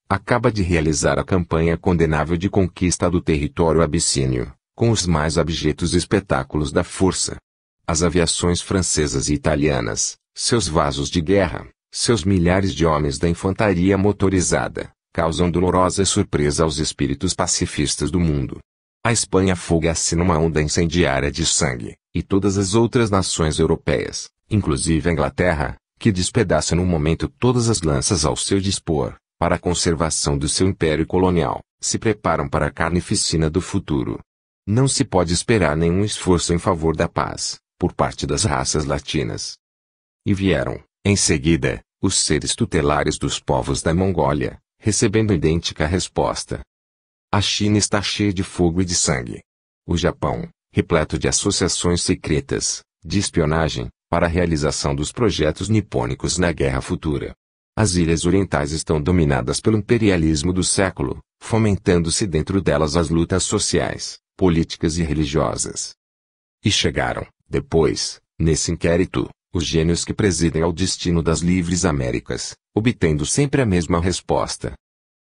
acaba de realizar a campanha condenável de conquista do território abissínio, com os mais abjetos espetáculos da força. As aviações francesas e italianas, seus vasos de guerra, seus milhares de homens da infantaria motorizada, causam dolorosa surpresa aos espíritos pacifistas do mundo. A Espanha afoga-se numa onda incendiária de sangue, e todas as outras nações europeias, inclusive a Inglaterra, que despedaça num momento todas as lanças ao seu dispor, para a conservação do seu império colonial, se preparam para a carnificina do futuro. Não se pode esperar nenhum esforço em favor da paz, por parte das raças latinas. E vieram, em seguida, os seres tutelares dos povos da Mongólia, recebendo idêntica resposta. A China está cheia de fogo e de sangue. O Japão, repleto de associações secretas, de espionagem, para a realização dos projetos nipônicos na guerra futura. As ilhas orientais estão dominadas pelo imperialismo do século, fomentando-se dentro delas as lutas sociais, políticas e religiosas. E chegaram, depois, nesse inquérito, os gênios que presidem ao destino das livres Américas, obtendo sempre a mesma resposta.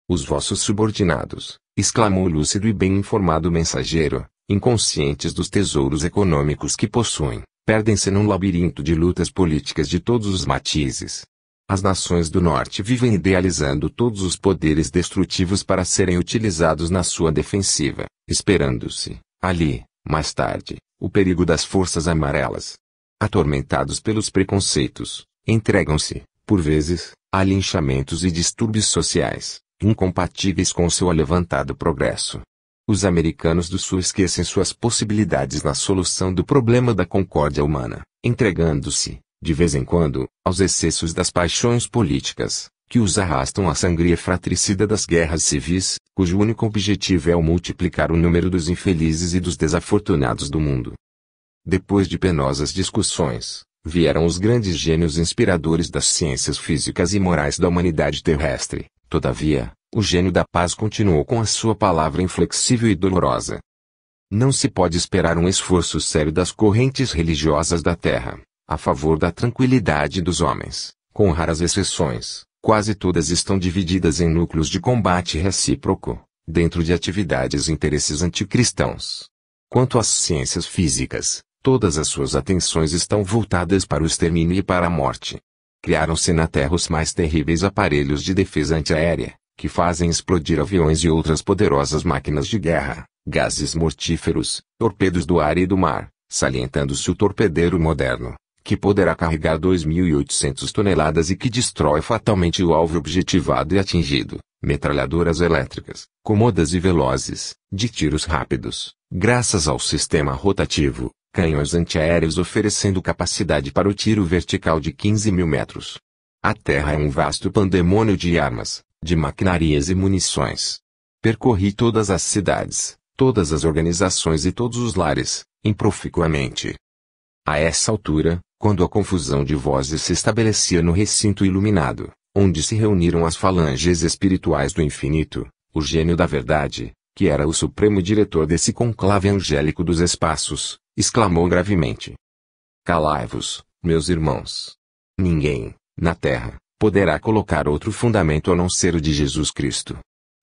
Os vossos subordinados, exclamou o lúcido e bem informado mensageiro, inconscientes dos tesouros econômicos que possuem, perdem-se num labirinto de lutas políticas de todos os matizes. As nações do norte vivem idealizando todos os poderes destrutivos para serem utilizados na sua defensiva, esperando-se, ali, mais tarde, o perigo das forças amarelas. Atormentados pelos preconceitos, entregam-se, por vezes, a linchamentos e distúrbios sociais, incompatíveis com seu alevantado progresso. Os americanos do Sul esquecem suas possibilidades na solução do problema da concórdia humana, entregando-se, de vez em quando, aos excessos das paixões políticas, que os arrastam à sangria fratricida das guerras civis, cujo único objetivo é o multiplicar o número dos infelizes e dos desafortunados do mundo. Depois de penosas discussões, vieram os grandes gênios inspiradores das ciências físicas e morais da humanidade terrestre. Todavia, o gênio da paz continuou com a sua palavra inflexível e dolorosa. Não se pode esperar um esforço sério das correntes religiosas da terra, a favor da tranquilidade dos homens, com raras exceções, quase todas estão divididas em núcleos de combate recíproco, dentro de atividades e interesses anticristãos. Quanto às ciências físicas, todas as suas atenções estão voltadas para o extermínio e para a morte. Criaram-se na Terra os mais terríveis aparelhos de defesa antiaérea, que fazem explodir aviões e outras poderosas máquinas de guerra, gases mortíferos, torpedos do ar e do mar, salientando-se o torpedeiro moderno, que poderá carregar 2.800 toneladas e que destrói fatalmente o alvo objetivado e atingido, metralhadoras elétricas, cômodas e velozes, de tiros rápidos, graças ao sistema rotativo, canhões antiaéreos oferecendo capacidade para o tiro vertical de 15.000 metros. A Terra é um vasto pandemônio de armas, de maquinarias e munições. Percorri todas as cidades, todas as organizações e todos os lares, improficuamente. A essa altura, quando a confusão de vozes se estabelecia no recinto iluminado, onde se reuniram as falanges espirituais do infinito, o gênio da verdade, que era o supremo diretor desse conclave angélico dos espaços, exclamou gravemente: Calai-vos, meus irmãos. Ninguém, na terra, poderá colocar outro fundamento a não ser o de Jesus Cristo.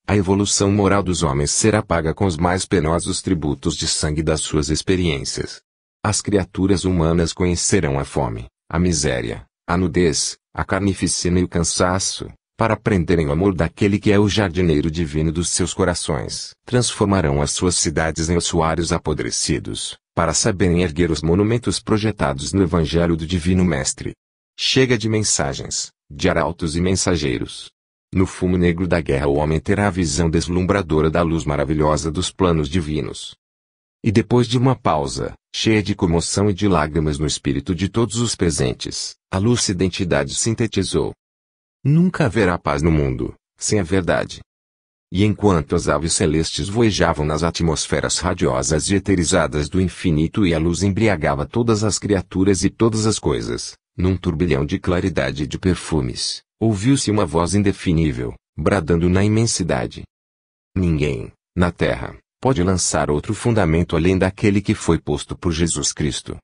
A evolução moral dos homens será paga com os mais penosos tributos de sangue das suas experiências. As criaturas humanas conhecerão a fome, a miséria, a nudez, a carnificina e o cansaço, para aprenderem o amor daquele que é o jardineiro divino dos seus corações. Transformarão as suas cidades em ossuários apodrecidos, para saberem erguer os monumentos projetados no Evangelho do Divino Mestre. Chega de mensagens, de arautos e mensageiros. No fumo negro da guerra o homem terá a visão deslumbradora da luz maravilhosa dos planos divinos. E depois de uma pausa, cheia de comoção e de lágrimas no espírito de todos os presentes, a lúcida entidade sintetizou: Nunca haverá paz no mundo, sem a verdade. E enquanto as aves celestes voejavam nas atmosferas radiosas e eterizadas do infinito e a luz embriagava todas as criaturas e todas as coisas, num turbilhão de claridade e de perfumes, ouviu-se uma voz indefinível, bradando na imensidade: Ninguém, na terra, pode lançar outro fundamento além daquele que foi posto por Jesus Cristo.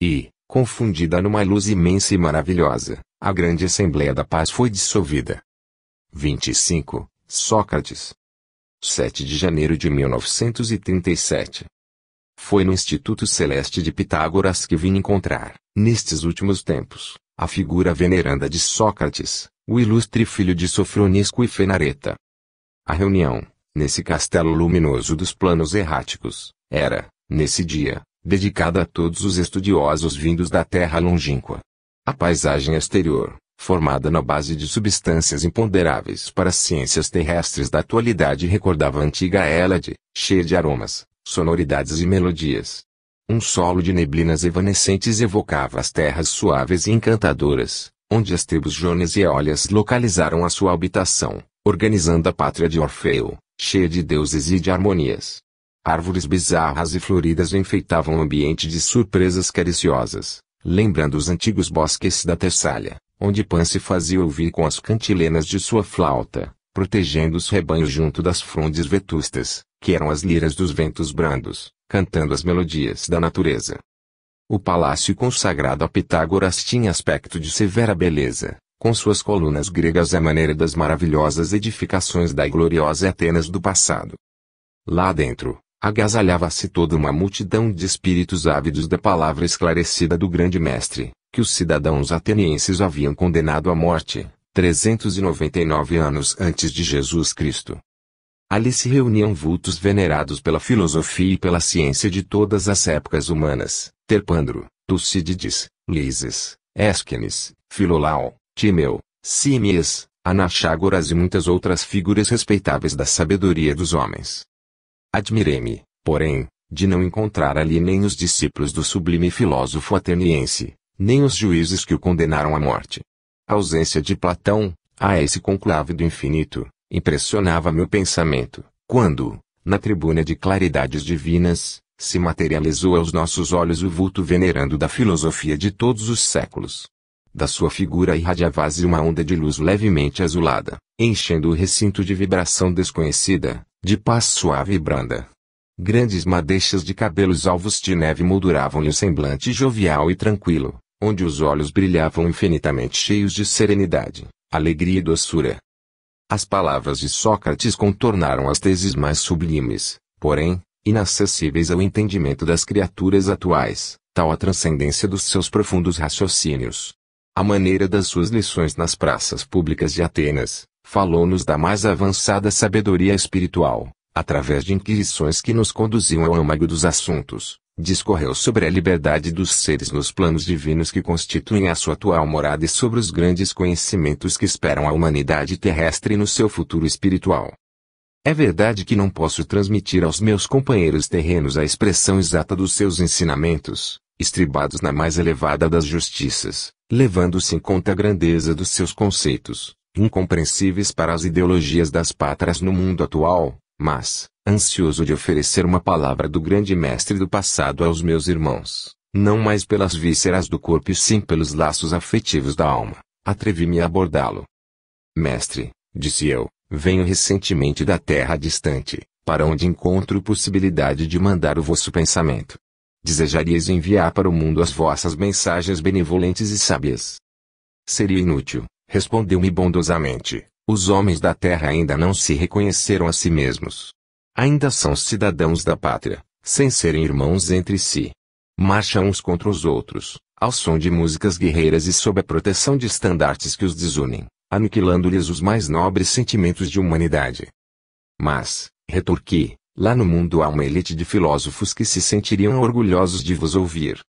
E, confundida numa luz imensa e maravilhosa, a grande Assembleia da Paz foi dissolvida. 25, Sócrates. 7 de janeiro de 1937. Foi no Instituto Celeste de Pitágoras que vim encontrar, nestes últimos tempos, a figura veneranda de Sócrates, o ilustre filho de Sofronisco e Fenareta. A reunião, nesse castelo luminoso dos planos erráticos, era, nesse dia, dedicada a todos os estudiosos vindos da terra longínqua. A paisagem exterior, formada na base de substâncias imponderáveis para as ciências terrestres da atualidade, recordava a antiga Hélade, cheia de aromas, sonoridades e melodias. Um solo de neblinas evanescentes evocava as terras suaves e encantadoras, onde as tribos jones e eólias localizaram a sua habitação, organizando a pátria de Orfeu, cheia de deuses e de harmonias. Árvores bizarras e floridas enfeitavam o ambiente de surpresas cariciosas, lembrando os antigos bosques da Tessália, onde Pan se fazia ouvir com as cantilenas de sua flauta, protegendo os rebanhos junto das frondes vetustas, que eram as liras dos ventos brandos, cantando as melodias da natureza. O palácio consagrado a Pitágoras tinha aspecto de severa beleza, com suas colunas gregas à maneira das maravilhosas edificações da gloriosa Atenas do passado. Lá dentro, agasalhava-se toda uma multidão de espíritos ávidos da palavra esclarecida do grande mestre, que os cidadãos atenienses haviam condenado à morte, 399 anos antes de Jesus Cristo. Ali se reuniam vultos venerados pela filosofia e pela ciência de todas as épocas humanas: Terpandro, Tucídides, Lises, Ésquines, Filolau, Timeu, Símies, Anaxágoras e muitas outras figuras respeitáveis da sabedoria dos homens. Admirei-me, porém, de não encontrar ali nem os discípulos do sublime filósofo ateniense, nem os juízes que o condenaram à morte. A ausência de Platão, a esse conclave do infinito, impressionava meu pensamento, quando, na tribuna de claridades divinas, se materializou aos nossos olhos o vulto venerando da filosofia de todos os séculos. Da sua figura irradiava-se uma onda de luz levemente azulada, enchendo o recinto de vibração desconhecida, de paz suave e branda. Grandes madeixas de cabelos alvos de neve molduravam-lhe o semblante jovial e tranquilo, onde os olhos brilhavam infinitamente cheios de serenidade, alegria e doçura. As palavras de Sócrates contornaram as teses mais sublimes, porém, inacessíveis ao entendimento das criaturas atuais, tal a transcendência dos seus profundos raciocínios. À maneira das suas lições nas praças públicas de Atenas, falou-nos da mais avançada sabedoria espiritual, através de inquisições que nos conduziam ao âmago dos assuntos. Discorreu sobre a liberdade dos seres nos planos divinos que constituem a sua atual morada e sobre os grandes conhecimentos que esperam a humanidade terrestre no seu futuro espiritual. É verdade que não posso transmitir aos meus companheiros terrenos a expressão exata dos seus ensinamentos, estribados na mais elevada das justiças, levando-se em conta a grandeza dos seus conceitos, incompreensíveis para as ideologias das pátrias no mundo atual, mas, ansioso de oferecer uma palavra do grande mestre do passado aos meus irmãos, não mais pelas vísceras do corpo e sim pelos laços afetivos da alma, atrevi-me a abordá-lo. Mestre, disse eu, venho recentemente da terra distante, para onde encontro possibilidade de mandar o vosso pensamento. Desejarias enviar para o mundo as vossas mensagens benevolentes e sábias. Seria inútil, respondeu-me bondosamente. Os homens da terra ainda não se reconheceram a si mesmos. Ainda são cidadãos da pátria, sem serem irmãos entre si. Marcham uns contra os outros, ao som de músicas guerreiras e sob a proteção de estandartes que os desunem, aniquilando-lhes os mais nobres sentimentos de humanidade. Mas, retorqui, lá no mundo há uma elite de filósofos que se sentiriam orgulhosos de vos ouvir.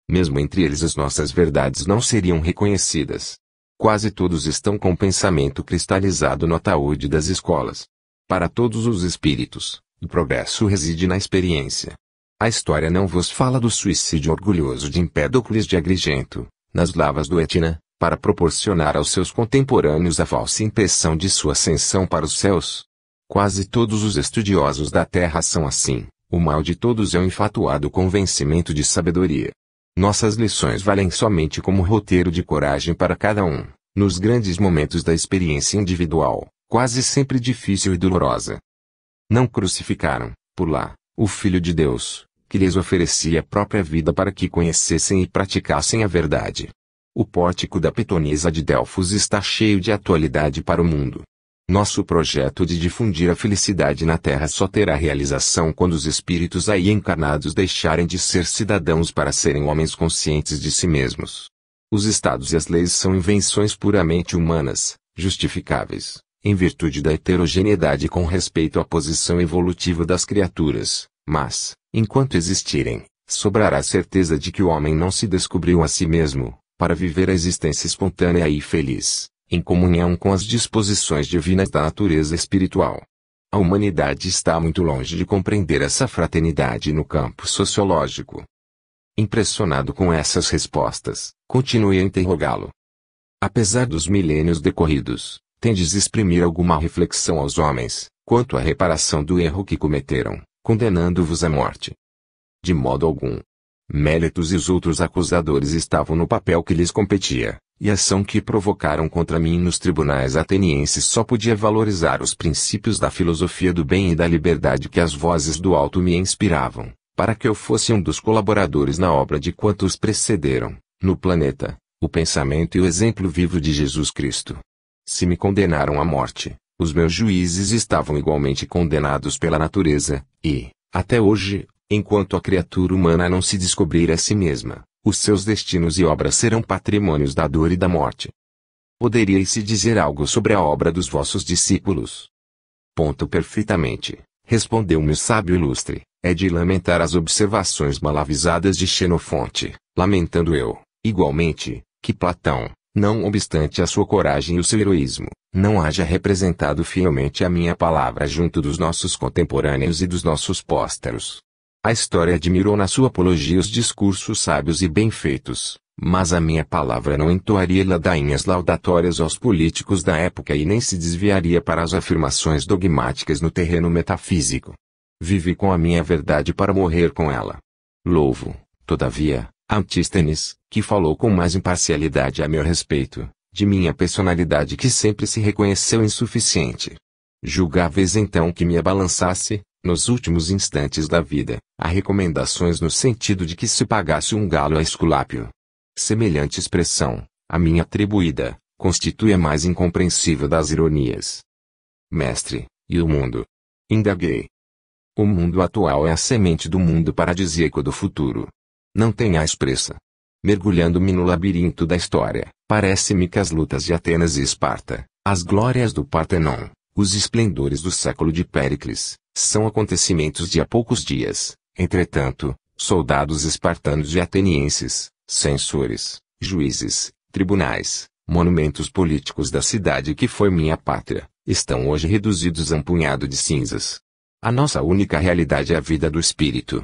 Mesmo entre eles as nossas verdades não seriam reconhecidas. Quase todos estão com o pensamento cristalizado no ataúde das escolas. Para todos os espíritos, o progresso reside na experiência. A história não vos fala do suicídio orgulhoso de Empédocles de Agrigento, nas lavas do Etna, para proporcionar aos seus contemporâneos a falsa impressão de sua ascensão para os céus. Quase todos os estudiosos da terra são assim, o mal de todos é o infatuado convencimento de sabedoria. Nossas lições valem somente como roteiro de coragem para cada um, nos grandes momentos da experiência individual, quase sempre difícil e dolorosa. Não crucificaram, por lá, o Filho de Deus, que lhes oferecia a própria vida para que conhecessem e praticassem a verdade. O pórtico da Pitonisa de Delfos está cheio de atualidade para o mundo. Nosso projeto de difundir a felicidade na Terra só terá realização quando os espíritos aí encarnados deixarem de ser cidadãos para serem homens conscientes de si mesmos. Os estados e as leis são invenções puramente humanas, justificáveis, em virtude da heterogeneidade com respeito à posição evolutiva das criaturas, mas, enquanto existirem, sobrará a certeza de que o homem não se descobriu a si mesmo, para viver a existência espontânea e feliz, em comunhão com as disposições divinas da natureza espiritual. A humanidade está muito longe de compreender essa fraternidade no campo sociológico. Impressionado com essas respostas, continuei a interrogá-lo. Apesar dos milênios decorridos, tendes exprimir alguma reflexão aos homens, quanto à reparação do erro que cometeram, condenando-vos à morte? De modo algum. Mélitos e os outros acusadores estavam no papel que lhes competia, e a ação que provocaram contra mim nos tribunais atenienses só podia valorizar os princípios da filosofia do bem e da liberdade que as vozes do alto me inspiravam, para que eu fosse um dos colaboradores na obra de quantos precederam, no planeta, o pensamento e o exemplo vivo de Jesus Cristo. Se me condenaram à morte, os meus juízes estavam igualmente condenados pela natureza, e, até hoje, enquanto a criatura humana não se descobrir a si mesma, os seus destinos e obras serão patrimônios da dor e da morte. Poderíeis dizer algo sobre a obra dos vossos discípulos? Perfeitamente, respondeu-me o sábio ilustre, é de lamentar as observações mal avisadas de Xenofonte, lamentando eu, igualmente, que Platão, não obstante a sua coragem e o seu heroísmo, não haja representado fielmente a minha palavra junto dos nossos contemporâneos e dos nossos pósteros. A história admirou na sua apologia os discursos sábios e bem feitos, mas a minha palavra não entoaria ladainhas laudatórias aos políticos da época e nem se desviaria para as afirmações dogmáticas no terreno metafísico. Vivi com a minha verdade para morrer com ela. Louvo, todavia, Antístenes, que falou com mais imparcialidade a meu respeito, de minha personalidade que sempre se reconheceu insuficiente. Julgáveis então que me abalançasse, nos últimos instantes da vida, a recomendações no sentido de que se pagasse um galo a Esculápio. Semelhante expressão, a mim atribuída, constitui a mais incompreensível das ironias. Mestre, e o mundo? Indaguei. O mundo atual é a semente do mundo paradisíaco do futuro. Não tenhais pressa. Mergulhando-me no labirinto da história, parece-me que as lutas de Atenas e Esparta, as glórias do Partenon, os esplendores do século de Péricles, são acontecimentos de há poucos dias. Entretanto, soldados espartanos e atenienses, censores, juízes, tribunais, monumentos políticos da cidade que foi minha pátria, estão hoje reduzidos a um punhado de cinzas. A nossa única realidade é a vida do espírito.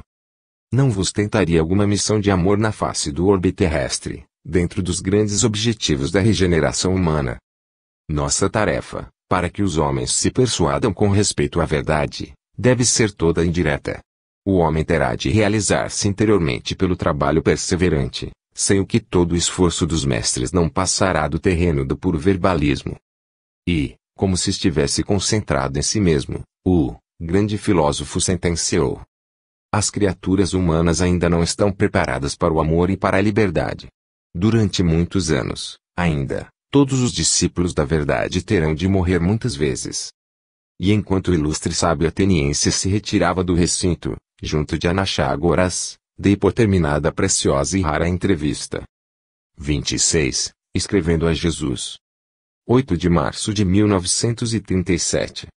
Não vos tentaria alguma missão de amor na face do orbe terrestre, dentro dos grandes objetivos da regeneração humana? Nossa tarefa, para que os homens se persuadam com respeito à verdade, deve ser toda indireta. O homem terá de realizar-se interiormente pelo trabalho perseverante, sem o que todo o esforço dos mestres não passará do terreno do puro verbalismo. E, como se estivesse concentrado em si mesmo, o grande filósofo sentenciou: as criaturas humanas ainda não estão preparadas para o amor e para a liberdade. Durante muitos anos, ainda, todos os discípulos da verdade terão de morrer muitas vezes. E enquanto o ilustre sábio ateniense se retirava do recinto, junto de Anaxágoras, dei por terminada a preciosa e rara entrevista. 26. Escrevendo a Jesus. 8 de março de 1937.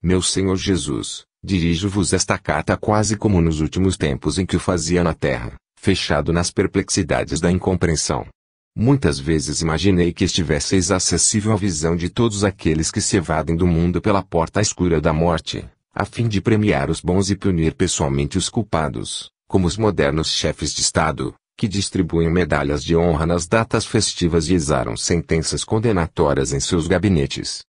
Meu Senhor Jesus, dirijo-vos esta carta quase como nos últimos tempos em que o fazia na terra, fechado nas perplexidades da incompreensão. Muitas vezes imaginei que estivesseis acessível à visão de todos aqueles que se evadem do mundo pela porta escura da morte, a fim de premiar os bons e punir pessoalmente os culpados, como os modernos chefes de Estado, que distribuem medalhas de honra nas datas festivas e exaram sentenças condenatórias em seus gabinetes.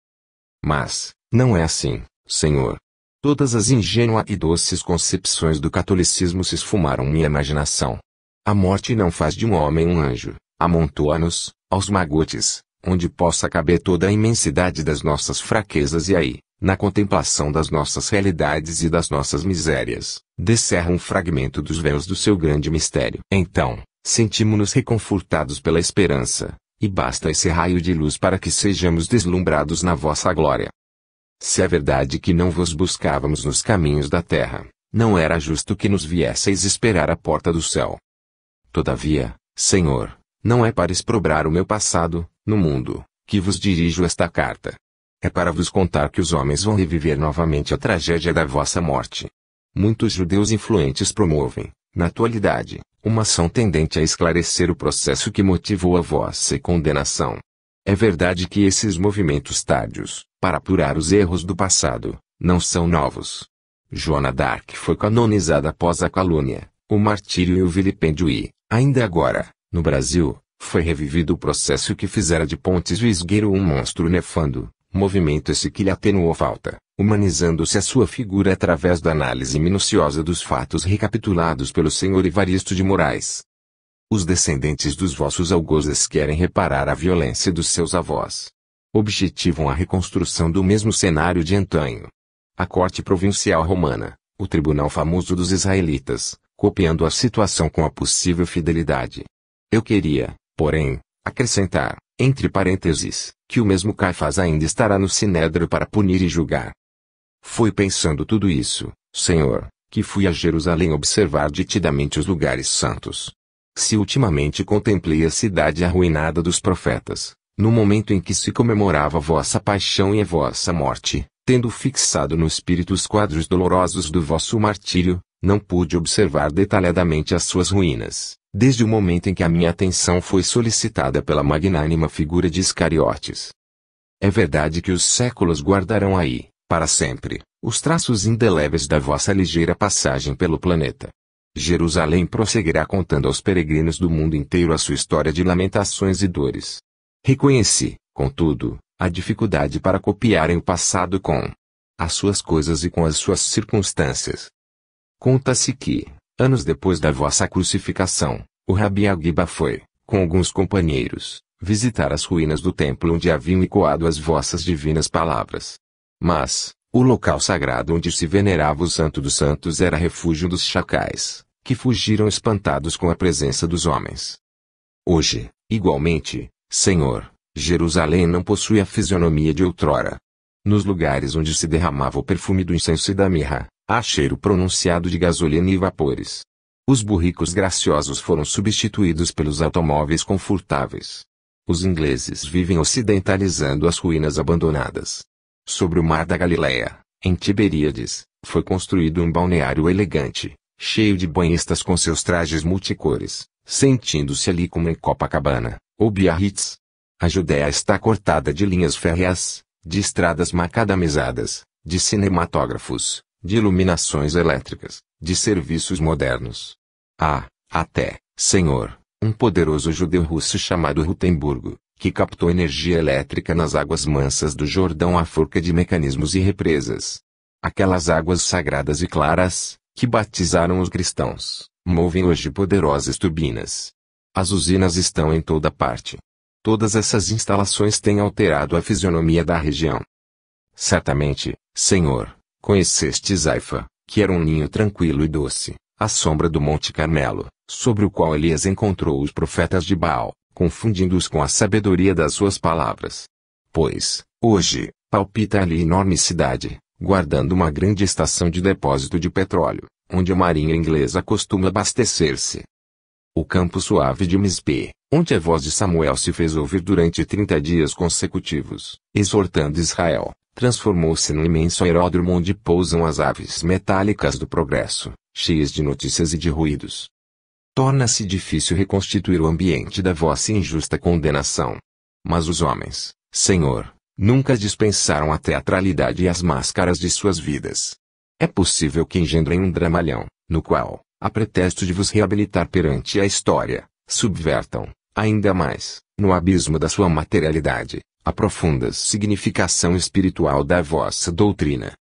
Mas, não é assim, Senhor. Todas as ingênuas e doces concepções do catolicismo se esfumaram minha imaginação. A morte não faz de um homem um anjo, amontoa-nos, aos magotes, onde possa caber toda a imensidade das nossas fraquezas e aí, na contemplação das nossas realidades e das nossas misérias, descerra um fragmento dos véus do seu grande mistério. Então, sentimos-nos reconfortados pela esperança, e basta esse raio de luz para que sejamos deslumbrados na vossa glória. Se é verdade que não vos buscávamos nos caminhos da terra, não era justo que nos viesseis esperar à porta do céu. Todavia, Senhor, não é para exprobrar o meu passado, no mundo, que vos dirijo esta carta. É para vos contar que os homens vão reviver novamente a tragédia da vossa morte. Muitos judeus influentes promovem, na atualidade, uma ação tendente a esclarecer o processo que motivou a vossa condenação. É verdade que esses movimentos tardios, para apurar os erros do passado, não são novos. Joana d'Arc foi canonizada após a calúnia, o martírio e o vilipêndio e, ainda agora, no Brasil, foi revivido o processo que fizera de Pontes Visgueiro um monstro nefando, movimento esse que lhe atenuou falta, humanizando-se a sua figura através da análise minuciosa dos fatos recapitulados pelo Sr. Evaristo de Moraes. Os descendentes dos vossos algozes querem reparar a violência dos seus avós. Objetivam a reconstrução do mesmo cenário de antanho. A corte provincial romana, o tribunal famoso dos israelitas, copiando a situação com a possível fidelidade. Eu queria, porém, acrescentar, entre parênteses, que o mesmo Caifás ainda estará no sinédrio para punir e julgar. Foi pensando tudo isso, Senhor, que fui a Jerusalém observar detidamente os lugares santos. Se ultimamente contemplei a cidade arruinada dos profetas, no momento em que se comemorava a vossa paixão e a vossa morte, tendo fixado no espírito os quadros dolorosos do vosso martírio, não pude observar detalhadamente as suas ruínas, desde o momento em que a minha atenção foi solicitada pela magnânima figura de Iscariotes. É verdade que os séculos guardarão aí, para sempre, os traços indeléveis da vossa ligeira passagem pelo planeta. Jerusalém prosseguirá contando aos peregrinos do mundo inteiro a sua história de lamentações e dores. Reconheci, contudo, a dificuldade para copiarem o passado com as suas coisas e com as suas circunstâncias. Conta-se que, anos depois da vossa crucificação, o Rabi Aguiba foi, com alguns companheiros, visitar as ruínas do templo onde haviam ecoado as vossas divinas palavras. Mas, o local sagrado onde se venerava o Santo dos Santos era refúgio dos chacais, que fugiram espantados com a presença dos homens. Hoje, igualmente, Senhor, Jerusalém não possui a fisionomia de outrora. Nos lugares onde se derramava o perfume do incenso e da mirra, há cheiro pronunciado de gasolina e vapores. Os burricos graciosos foram substituídos pelos automóveis confortáveis. Os ingleses vivem ocidentalizando as ruínas abandonadas. Sobre o mar da Galileia, em Tiberíades, foi construído um balneário elegante, cheio de banhistas com seus trajes multicores, sentindo-se ali como em Copacabana, ou Biarritz. A Judéia está cortada de linhas férreas, de estradas macadamizadas, de cinematógrafos, de iluminações elétricas, de serviços modernos. Há, até, Senhor, um poderoso judeu russo chamado Rutemburgo, que captou energia elétrica nas águas mansas do Jordão à forca de mecanismos e represas. Aquelas águas sagradas e claras, que batizaram os cristãos, movem hoje poderosas turbinas. As usinas estão em toda parte. Todas essas instalações têm alterado a fisionomia da região. Certamente, Senhor, conhecestes Haifa, que era um ninho tranquilo e doce, à sombra do Monte Carmelo, sobre o qual Elias encontrou os profetas de Baal, confundindo-os com a sabedoria das suas palavras. Pois, hoje, palpita ali enorme cidade, guardando uma grande estação de depósito de petróleo, onde a marinha inglesa costuma abastecer-se. O campo suave de Mispe, onde a voz de Samuel se fez ouvir durante 30 dias consecutivos, exortando Israel, transformou-se num imenso aeródromo onde pousam as aves metálicas do progresso, cheias de notícias e de ruídos. Torna-se difícil reconstituir o ambiente da vossa injusta condenação. Mas os homens, Senhor, nunca dispensaram a teatralidade e as máscaras de suas vidas. É possível que engendrem um dramalhão, no qual, a pretexto de vos reabilitar perante a história, subvertam, ainda mais, no abismo da sua materialidade, a profunda significação espiritual da vossa doutrina.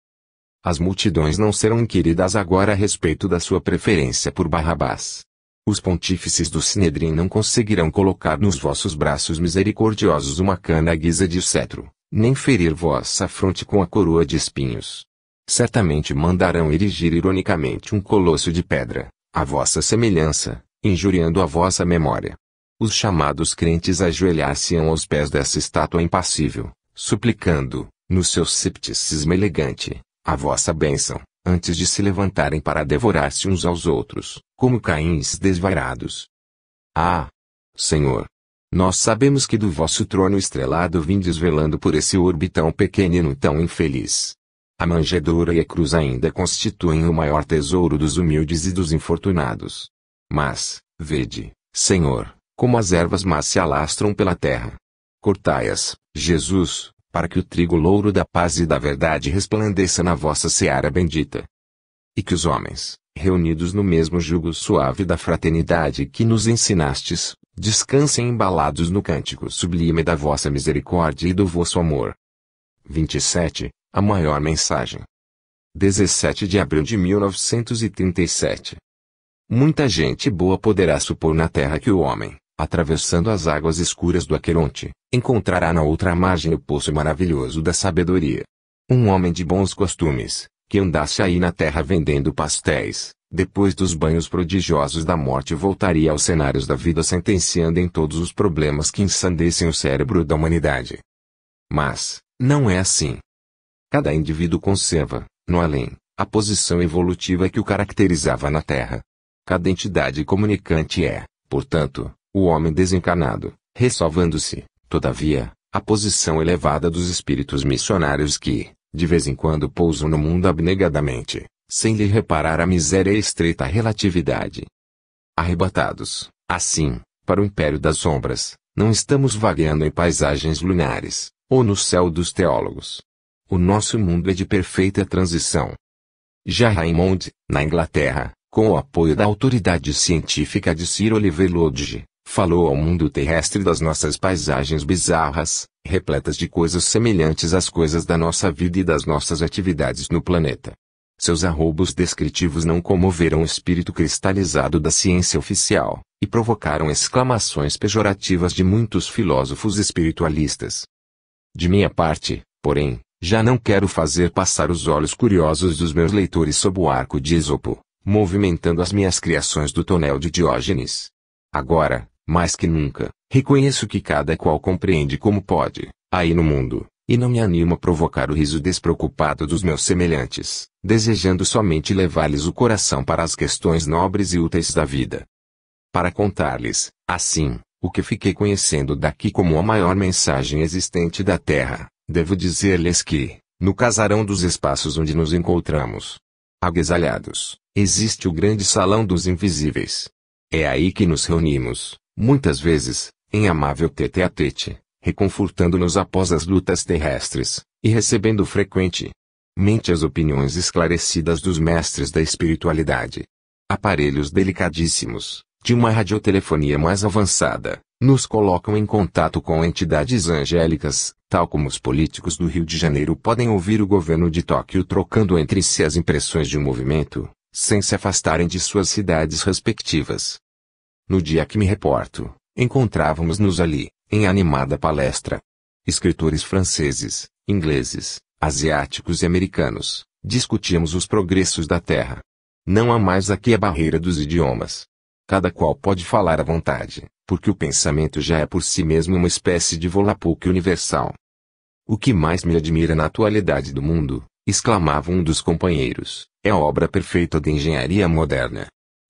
As multidões não serão inquiridas agora a respeito da sua preferência por Barrabás. Os pontífices do Sinedrim não conseguirão colocar nos vossos braços misericordiosos uma cana à guisa de cetro, nem ferir vossa fronte com a coroa de espinhos. Certamente mandarão erigir ironicamente um colosso de pedra, à vossa semelhança, injuriando a vossa memória. Os chamados crentes ajoelhar-se-ão aos pés dessa estátua impassível, suplicando, no seu septicismo elegante, a vossa bênção, antes de se levantarem para devorar-se uns aos outros, como cães desvairados. Ah, Senhor! Nós sabemos que do vosso trono estrelado vindes velando por esse orbe tão pequenino e tão infeliz. A manjedoura e a cruz ainda constituem o maior tesouro dos humildes e dos infortunados. Mas, vede, Senhor, como as ervas más se alastram pela terra. Cortai-as, Jesus, para que o trigo louro da paz e da verdade resplandeça na vossa seara bendita. E que os homens, reunidos no mesmo jugo suave da fraternidade que nos ensinastes, descansem embalados no cântico sublime da vossa misericórdia e do vosso amor. 27. A maior mensagem. 17 de abril de 1937. Muita gente boa poderá supor na terra que o homem, atravessando as águas escuras do Aqueronte, encontrará na outra margem o poço maravilhoso da sabedoria. Um homem de bons costumes, que andasse aí na terra vendendo pastéis, depois dos banhos prodigiosos da morte voltaria aos cenários da vida sentenciando em todos os problemas que ensandecem o cérebro da humanidade. Mas, não é assim. Cada indivíduo conserva, no além, a posição evolutiva que o caracterizava na Terra. Cada entidade comunicante é, portanto, o homem desencarnado, ressalvando-se, todavia, a posição elevada dos espíritos missionários que, de vez em quando pousam no mundo abnegadamente, sem lhe reparar a miséria e estreita relatividade. Arrebatados, assim, para o império das sombras, não estamos vagueando em paisagens lunares, ou no céu dos teólogos. O nosso mundo é de perfeita transição. Já Raymond, na Inglaterra, com o apoio da autoridade científica de Sir Oliver Lodge, falou ao mundo terrestre das nossas paisagens bizarras, repletas de coisas semelhantes às coisas da nossa vida e das nossas atividades no planeta. Seus arroubos descritivos não comoveram o espírito cristalizado da ciência oficial, e provocaram exclamações pejorativas de muitos filósofos espiritualistas. De minha parte, porém, já não quero fazer passar os olhos curiosos dos meus leitores sob o arco de Esopo, movimentando as minhas criações do tonel de Diógenes. Agora, mais que nunca, reconheço que cada qual compreende como pode, aí no mundo, e não me animo a provocar o riso despreocupado dos meus semelhantes, desejando somente levar-lhes o coração para as questões nobres e úteis da vida. Para contar-lhes, assim, o que fiquei conhecendo daqui como a maior mensagem existente da Terra, devo dizer-lhes que, no casarão dos espaços onde nos encontramos, agasalhados, existe o grande salão dos invisíveis. É aí que nos reunimos, muitas vezes, em amável tete-a-tete, reconfortando-nos após as lutas terrestres, e recebendo frequentemente as opiniões esclarecidas dos mestres da espiritualidade. Aparelhos delicadíssimos, de uma radiotelefonia mais avançada, nos colocam em contato com entidades angélicas, tal como os políticos do Rio de Janeiro podem ouvir o governo de Tóquio trocando entre si as impressões de um movimento, sem se afastarem de suas cidades respectivas. No dia que me reporto, encontrávamos-nos ali, em animada palestra. Escritores franceses, ingleses, asiáticos e americanos, discutíamos os progressos da Terra. Não há mais aqui a barreira dos idiomas. Cada qual pode falar à vontade, porque o pensamento já é por si mesmo uma espécie de volapuque universal. O que mais me admira na atualidade do mundo, exclamava um dos companheiros, é a obra perfeita de engenharia moderna.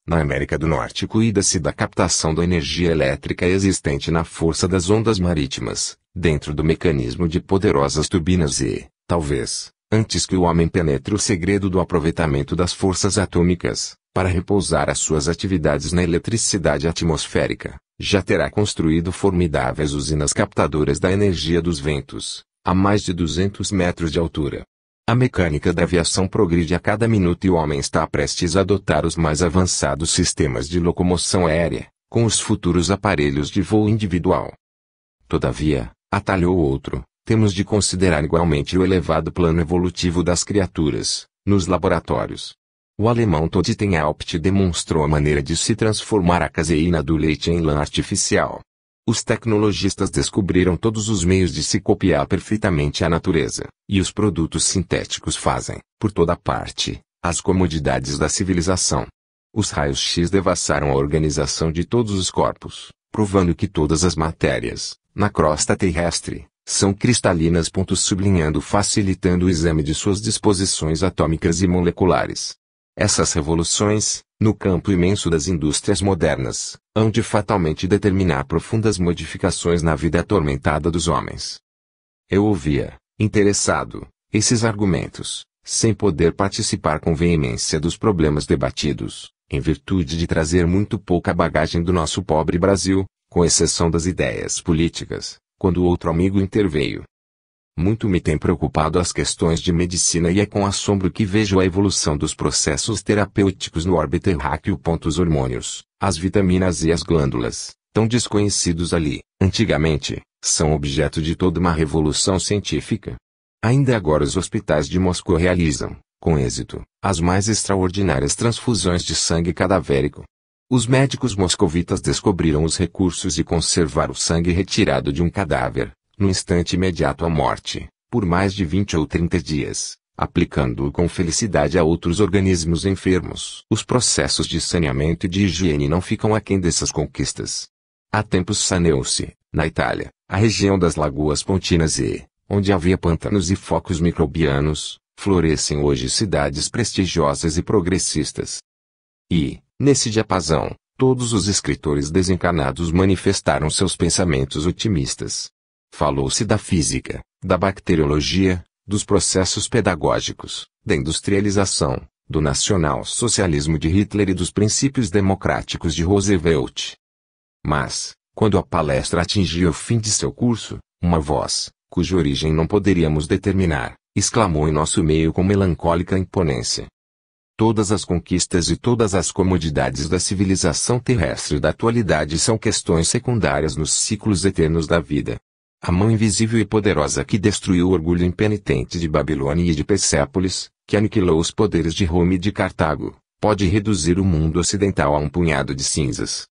Na América do Norte cuida-se da captação da energia elétrica existente na força das ondas marítimas, dentro do mecanismo de poderosas turbinas e, talvez, antes que o homem penetre o segredo do aproveitamento das forças atômicas, para repousar as suas atividades na eletricidade atmosférica, já terá construído formidáveis usinas captadoras da energia dos ventos, a mais de 200 metros de altura. A mecânica da aviação progride a cada minuto e o homem está prestes a adotar os mais avançados sistemas de locomoção aérea, com os futuros aparelhos de voo individual. Todavia, atalhou outro, temos de considerar igualmente o elevado plano evolutivo das criaturas, nos laboratórios. O alemão Todt-Tenhaupt demonstrou a maneira de se transformar a caseína do leite em lã artificial. Os tecnologistas descobriram todos os meios de se copiar perfeitamente a natureza, e os produtos sintéticos fazem, por toda parte, as comodidades da civilização. Os raios-x devassaram a organização de todos os corpos, provando que todas as matérias, na crosta terrestre, São cristalinas. Sublinhando, facilitando o exame de suas disposições atômicas e moleculares. Essas revoluções, no campo imenso das indústrias modernas, hão de fatalmente determinar profundas modificações na vida atormentada dos homens. Eu ouvia, interessado, esses argumentos, sem poder participar com veemência dos problemas debatidos, em virtude de trazer muito pouca bagagem do nosso pobre Brasil, com exceção das ideias políticas, quando outro amigo interveio. Muito me tem preocupado as questões de medicina e é com assombro que vejo a evolução dos processos terapêuticos no orbe terráqueo. Os hormônios, as vitaminas e as glândulas, tão desconhecidos ali, antigamente, são objeto de toda uma revolução científica. Ainda agora os hospitais de Moscou realizam, com êxito, as mais extraordinárias transfusões de sangue cadavérico. Os médicos moscovitas descobriram os recursos de conservar o sangue retirado de um cadáver, no instante imediato à morte, por mais de 20 ou 30 dias, aplicando-o com felicidade a outros organismos enfermos. Os processos de saneamento e de higiene não ficam aquém dessas conquistas. Há tempos saneou-se, na Itália, a região das Lagoas Pontinas e, onde havia pântanos e focos microbianos, florescem hoje cidades prestigiosas e progressistas. E, nesse diapasão, todos os escritores desencarnados manifestaram seus pensamentos otimistas. Falou-se da física, da bacteriologia, dos processos pedagógicos, da industrialização, do nacional-socialismo de Hitler e dos princípios democráticos de Roosevelt. Mas, quando a palestra atingia o fim de seu curso, uma voz, cuja origem não poderíamos determinar, exclamou em nosso meio com melancólica imponência: todas as conquistas e todas as comodidades da civilização terrestre da atualidade são questões secundárias nos ciclos eternos da vida. A mão invisível e poderosa que destruiu o orgulho impenitente de Babilônia e de Persépolis, que aniquilou os poderes de Roma e de Cartago, pode reduzir o mundo ocidental a um punhado de cinzas.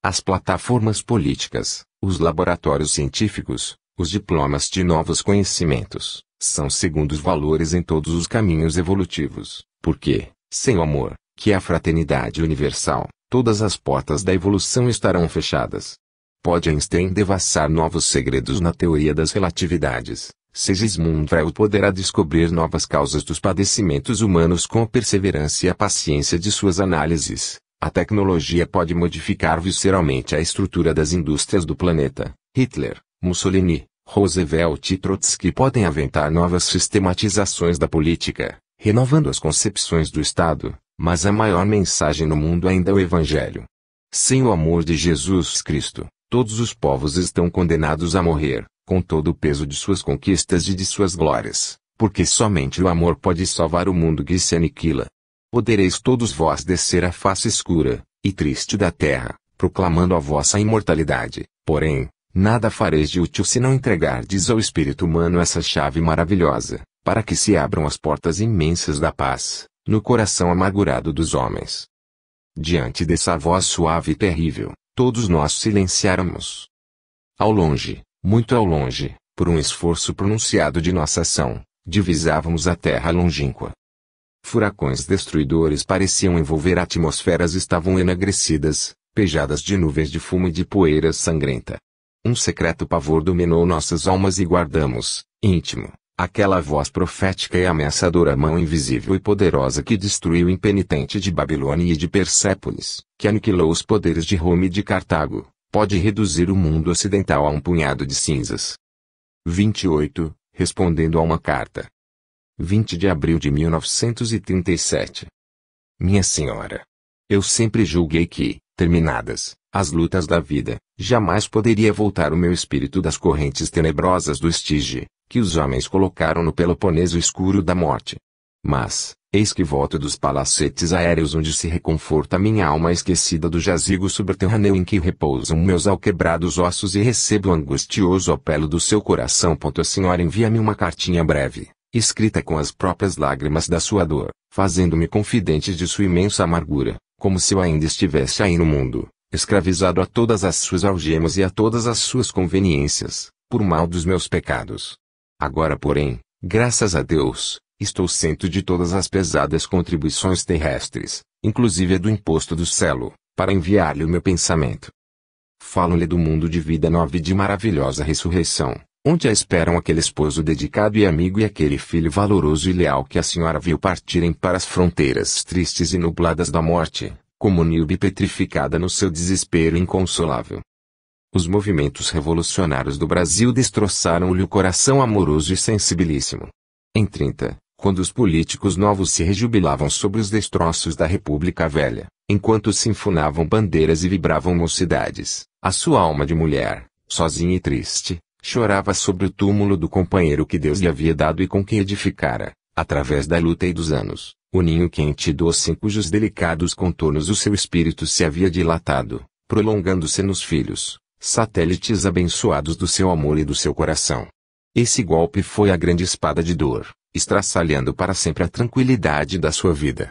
As plataformas políticas, os laboratórios científicos, os diplomas de novos conhecimentos, são segundos valores em todos os caminhos evolutivos, porque, sem o amor, que é a fraternidade universal, todas as portas da evolução estarão fechadas. Pode Einstein devassar novos segredos na teoria das relatividades, Sigismund Freud poderá descobrir novas causas dos padecimentos humanos com a perseverança e a paciência de suas análises. A tecnologia pode modificar visceralmente a estrutura das indústrias do planeta. Hitler, Mussolini, Roosevelt e Trotsky podem aventar novas sistematizações da política, renovando as concepções do Estado, mas a maior mensagem no mundo ainda é o Evangelho. Sem o amor de Jesus Cristo, todos os povos estão condenados a morrer, com todo o peso de suas conquistas e de suas glórias, porque somente o amor pode salvar o mundo que se aniquila. Podereis todos vós descer à face escura e triste da terra, proclamando a vossa imortalidade, porém, nada fareis de útil se não entregardes ao espírito humano essa chave maravilhosa, para que se abram as portas imensas da paz, no coração amargurado dos homens. Diante dessa voz suave e terrível, todos nós silenciáramos. Ao longe, muito ao longe, por um esforço pronunciado de nossa ação, divisávamos a terra longínqua. Furacões destruidores pareciam envolver atmosferas estavam enegrecidas, pejadas de nuvens de fumo e de poeira sangrenta. Um secreto pavor dominou nossas almas e guardamos, íntimo, aquela voz profética e ameaçadora mão invisível e poderosa que destruiu o impenitente de Babilônia e de Persépolis, que aniquilou os poderes de Roma e de Cartago, pode reduzir o mundo ocidental a um punhado de cinzas. 28, respondendo a uma carta. 20 de abril de 1937. Minha Senhora. Eu sempre julguei que, terminadas as lutas da vida, jamais poderia voltar o meu espírito das correntes tenebrosas do Estige, que os homens colocaram no Peloponeso escuro da morte. Mas, eis que volto dos palacetes aéreos onde se reconforta minha alma esquecida do jazigo subterrâneo em que repousam meus alquebrados ossos e recebo o angustioso apelo do seu coração. A senhora envia-me uma cartinha breve, escrita com as próprias lágrimas da sua dor, fazendo-me confidente de sua imensa amargura, como se eu ainda estivesse aí no mundo, escravizado a todas as suas algemas e a todas as suas conveniências, por mal dos meus pecados. Agora, porém, graças a Deus, estou isento de todas as pesadas contribuições terrestres, inclusive a do imposto do selo, para enviar-lhe o meu pensamento. Falo-lhe do mundo de vida nova e de maravilhosa ressurreição, Onde a esperam aquele esposo dedicado e amigo e aquele filho valoroso e leal que a senhora viu partirem para as fronteiras tristes e nubladas da morte, como Niobe petrificada no seu desespero inconsolável? Os movimentos revolucionários do Brasil destroçaram-lhe o coração amoroso e sensibilíssimo. Em 30, quando os políticos novos se rejubilavam sobre os destroços da República Velha, enquanto se enfunavam bandeiras e vibravam mocidades, a sua alma de mulher, sozinha e triste, chorava sobre o túmulo do companheiro que Deus lhe havia dado e com quem edificara, através da luta e dos anos, o ninho quente e doce em cujos delicados contornos o seu espírito se havia dilatado, prolongando-se nos filhos, satélites abençoados do seu amor e do seu coração. Esse golpe foi a grande espada de dor, estraçalhando para sempre a tranquilidade da sua vida.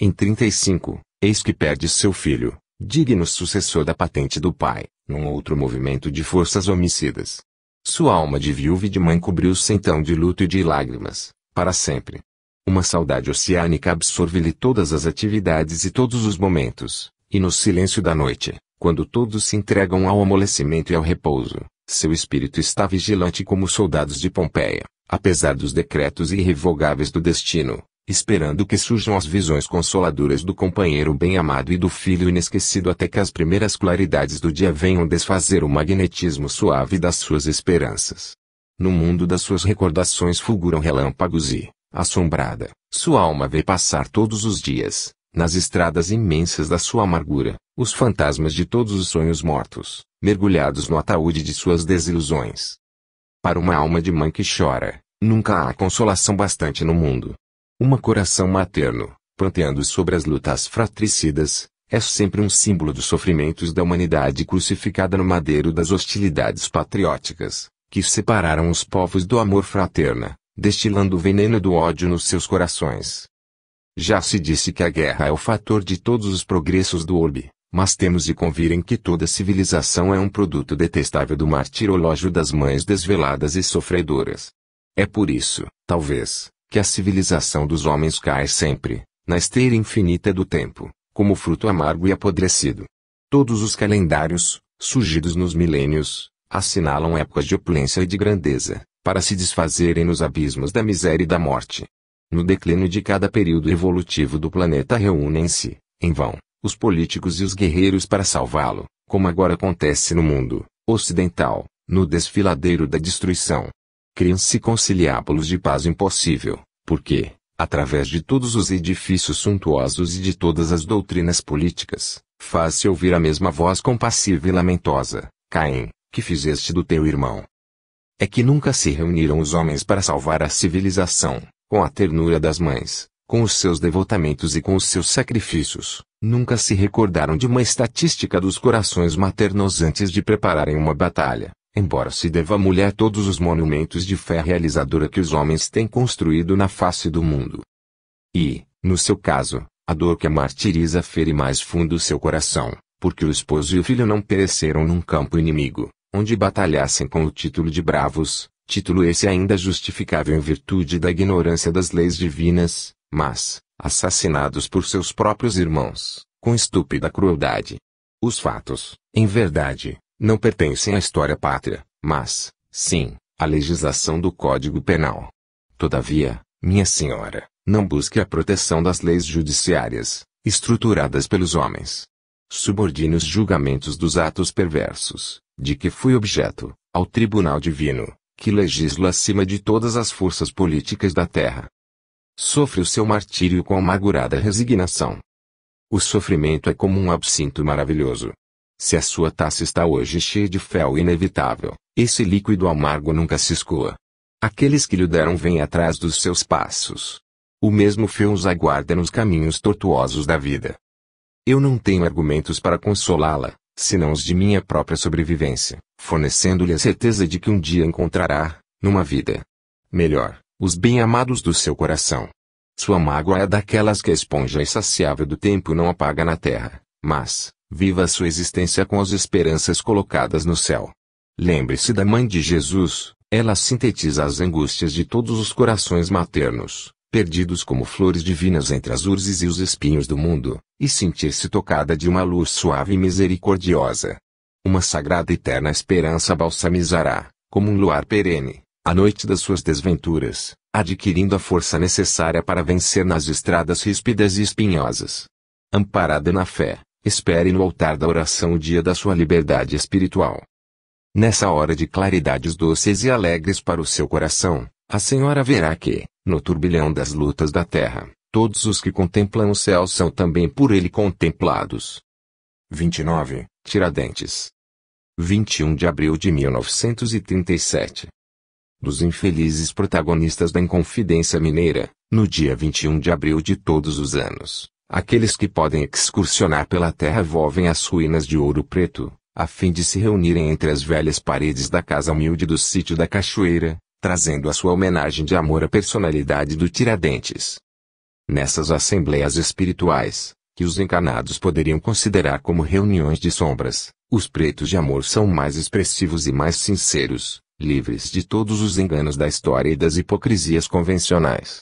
Em 35, eis que perde seu filho, digno sucessor da patente do pai, num outro movimento de forças homicidas. Sua alma de viúva e de mãe cobriu-se então de luto e de lágrimas, para sempre. Uma saudade oceânica absorve-lhe todas as atividades e todos os momentos, e no silêncio da noite, quando todos se entregam ao amolecimento e ao repouso, seu espírito está vigilante como soldados de Pompeia, apesar dos decretos irrevogáveis do destino, esperando que surjam as visões consoladoras do companheiro bem-amado e do filho inesquecido até que as primeiras claridades do dia venham desfazer o magnetismo suave das suas esperanças. No mundo das suas recordações fulguram relâmpagos e, assombrada, sua alma vê passar todos os dias, nas estradas imensas da sua amargura, os fantasmas de todos os sonhos mortos, mergulhados no ataúde de suas desilusões. Para uma alma de mãe que chora, nunca há consolação bastante no mundo. Um coração materno, pranteando sobre as lutas fratricidas, é sempre um símbolo dos sofrimentos da humanidade crucificada no madeiro das hostilidades patrióticas, que separaram os povos do amor fraterno, destilando o veneno do ódio nos seus corações. Já se disse que a guerra é o fator de todos os progressos do orbe, mas temos de convir em que toda civilização é um produto detestável do martirológio das mães desveladas e sofredoras. É por isso, talvez, que a civilização dos homens cai sempre, na esteira infinita do tempo, como fruto amargo e apodrecido. Todos os calendários, surgidos nos milênios, assinalam épocas de opulência e de grandeza, para se desfazerem nos abismos da miséria e da morte. No declínio de cada período evolutivo do planeta reúnem-se, em vão, os políticos e os guerreiros para salvá-lo, como agora acontece no mundo ocidental, no desfiladeiro da destruição. Criam-se conciliábulos de paz impossível, porque, através de todos os edifícios suntuosos e de todas as doutrinas políticas, faz-se ouvir a mesma voz compassiva e lamentosa: Caim, que fizeste do teu irmão? É que nunca se reuniram os homens para salvar a civilização, com a ternura das mães, com os seus devotamentos e com os seus sacrifícios, nunca se recordaram de uma estatística dos corações maternos antes de prepararem uma batalha. Embora se deva à mulher todos os monumentos de fé realizadora que os homens têm construído na face do mundo. E, no seu caso, a dor que a martiriza fere mais fundo o seu coração, porque o esposo e o filho não pereceram num campo inimigo, onde batalhassem com o título de bravos, título esse ainda justificável em virtude da ignorância das leis divinas, mas, assassinados por seus próprios irmãos, com estúpida crueldade. Os fatos, em verdade, não pertencem à história pátria, mas, sim, à legislação do Código Penal. Todavia, minha senhora, não busque a proteção das leis judiciárias, estruturadas pelos homens. Subordine os julgamentos dos atos perversos, de que fui objeto, ao tribunal divino, que legisla acima de todas as forças políticas da terra. Sofre o seu martírio com amargurada resignação. O sofrimento é como um absinto maravilhoso. Se a sua taça está hoje cheia de fel inevitável, esse líquido amargo nunca se escoa. Aqueles que lhe deram vêm atrás dos seus passos. O mesmo fel os aguarda nos caminhos tortuosos da vida. Eu não tenho argumentos para consolá-la, senão os de minha própria sobrevivência, fornecendo-lhe a certeza de que um dia encontrará, numa vida melhor, os bem-amados do seu coração. Sua mágoa é daquelas que a esponja insaciável do tempo não apaga na terra, mas, viva a sua existência com as esperanças colocadas no céu. Lembre-se da mãe de Jesus, ela sintetiza as angústias de todos os corações maternos, perdidos como flores divinas entre as urzes e os espinhos do mundo, e sentir-se tocada de uma luz suave e misericordiosa. Uma sagrada e eterna esperança balsamizará, como um luar perene, à noite das suas desventuras, adquirindo a força necessária para vencer nas estradas ríspidas e espinhosas. Amparada na fé, espere no altar da oração o dia da sua liberdade espiritual. Nessa hora de claridades doces e alegres para o seu coração, a senhora verá que, no turbilhão das lutas da terra, todos os que contemplam o céu são também por ele contemplados. 29, Tiradentes. 21 de abril de 1937. Dos infelizes protagonistas da Inconfidência Mineira, no dia 21 de abril de todos os anos, aqueles que podem excursionar pela terra volvem às ruínas de Ouro Preto, a fim de se reunirem entre as velhas paredes da casa humilde do sítio da Cachoeira, trazendo a sua homenagem de amor à personalidade do Tiradentes. Nessas assembleias espirituais, que os encarnados poderiam considerar como reuniões de sombras, os pretos de amor são mais expressivos e mais sinceros, livres de todos os enganos da história e das hipocrisias convencionais.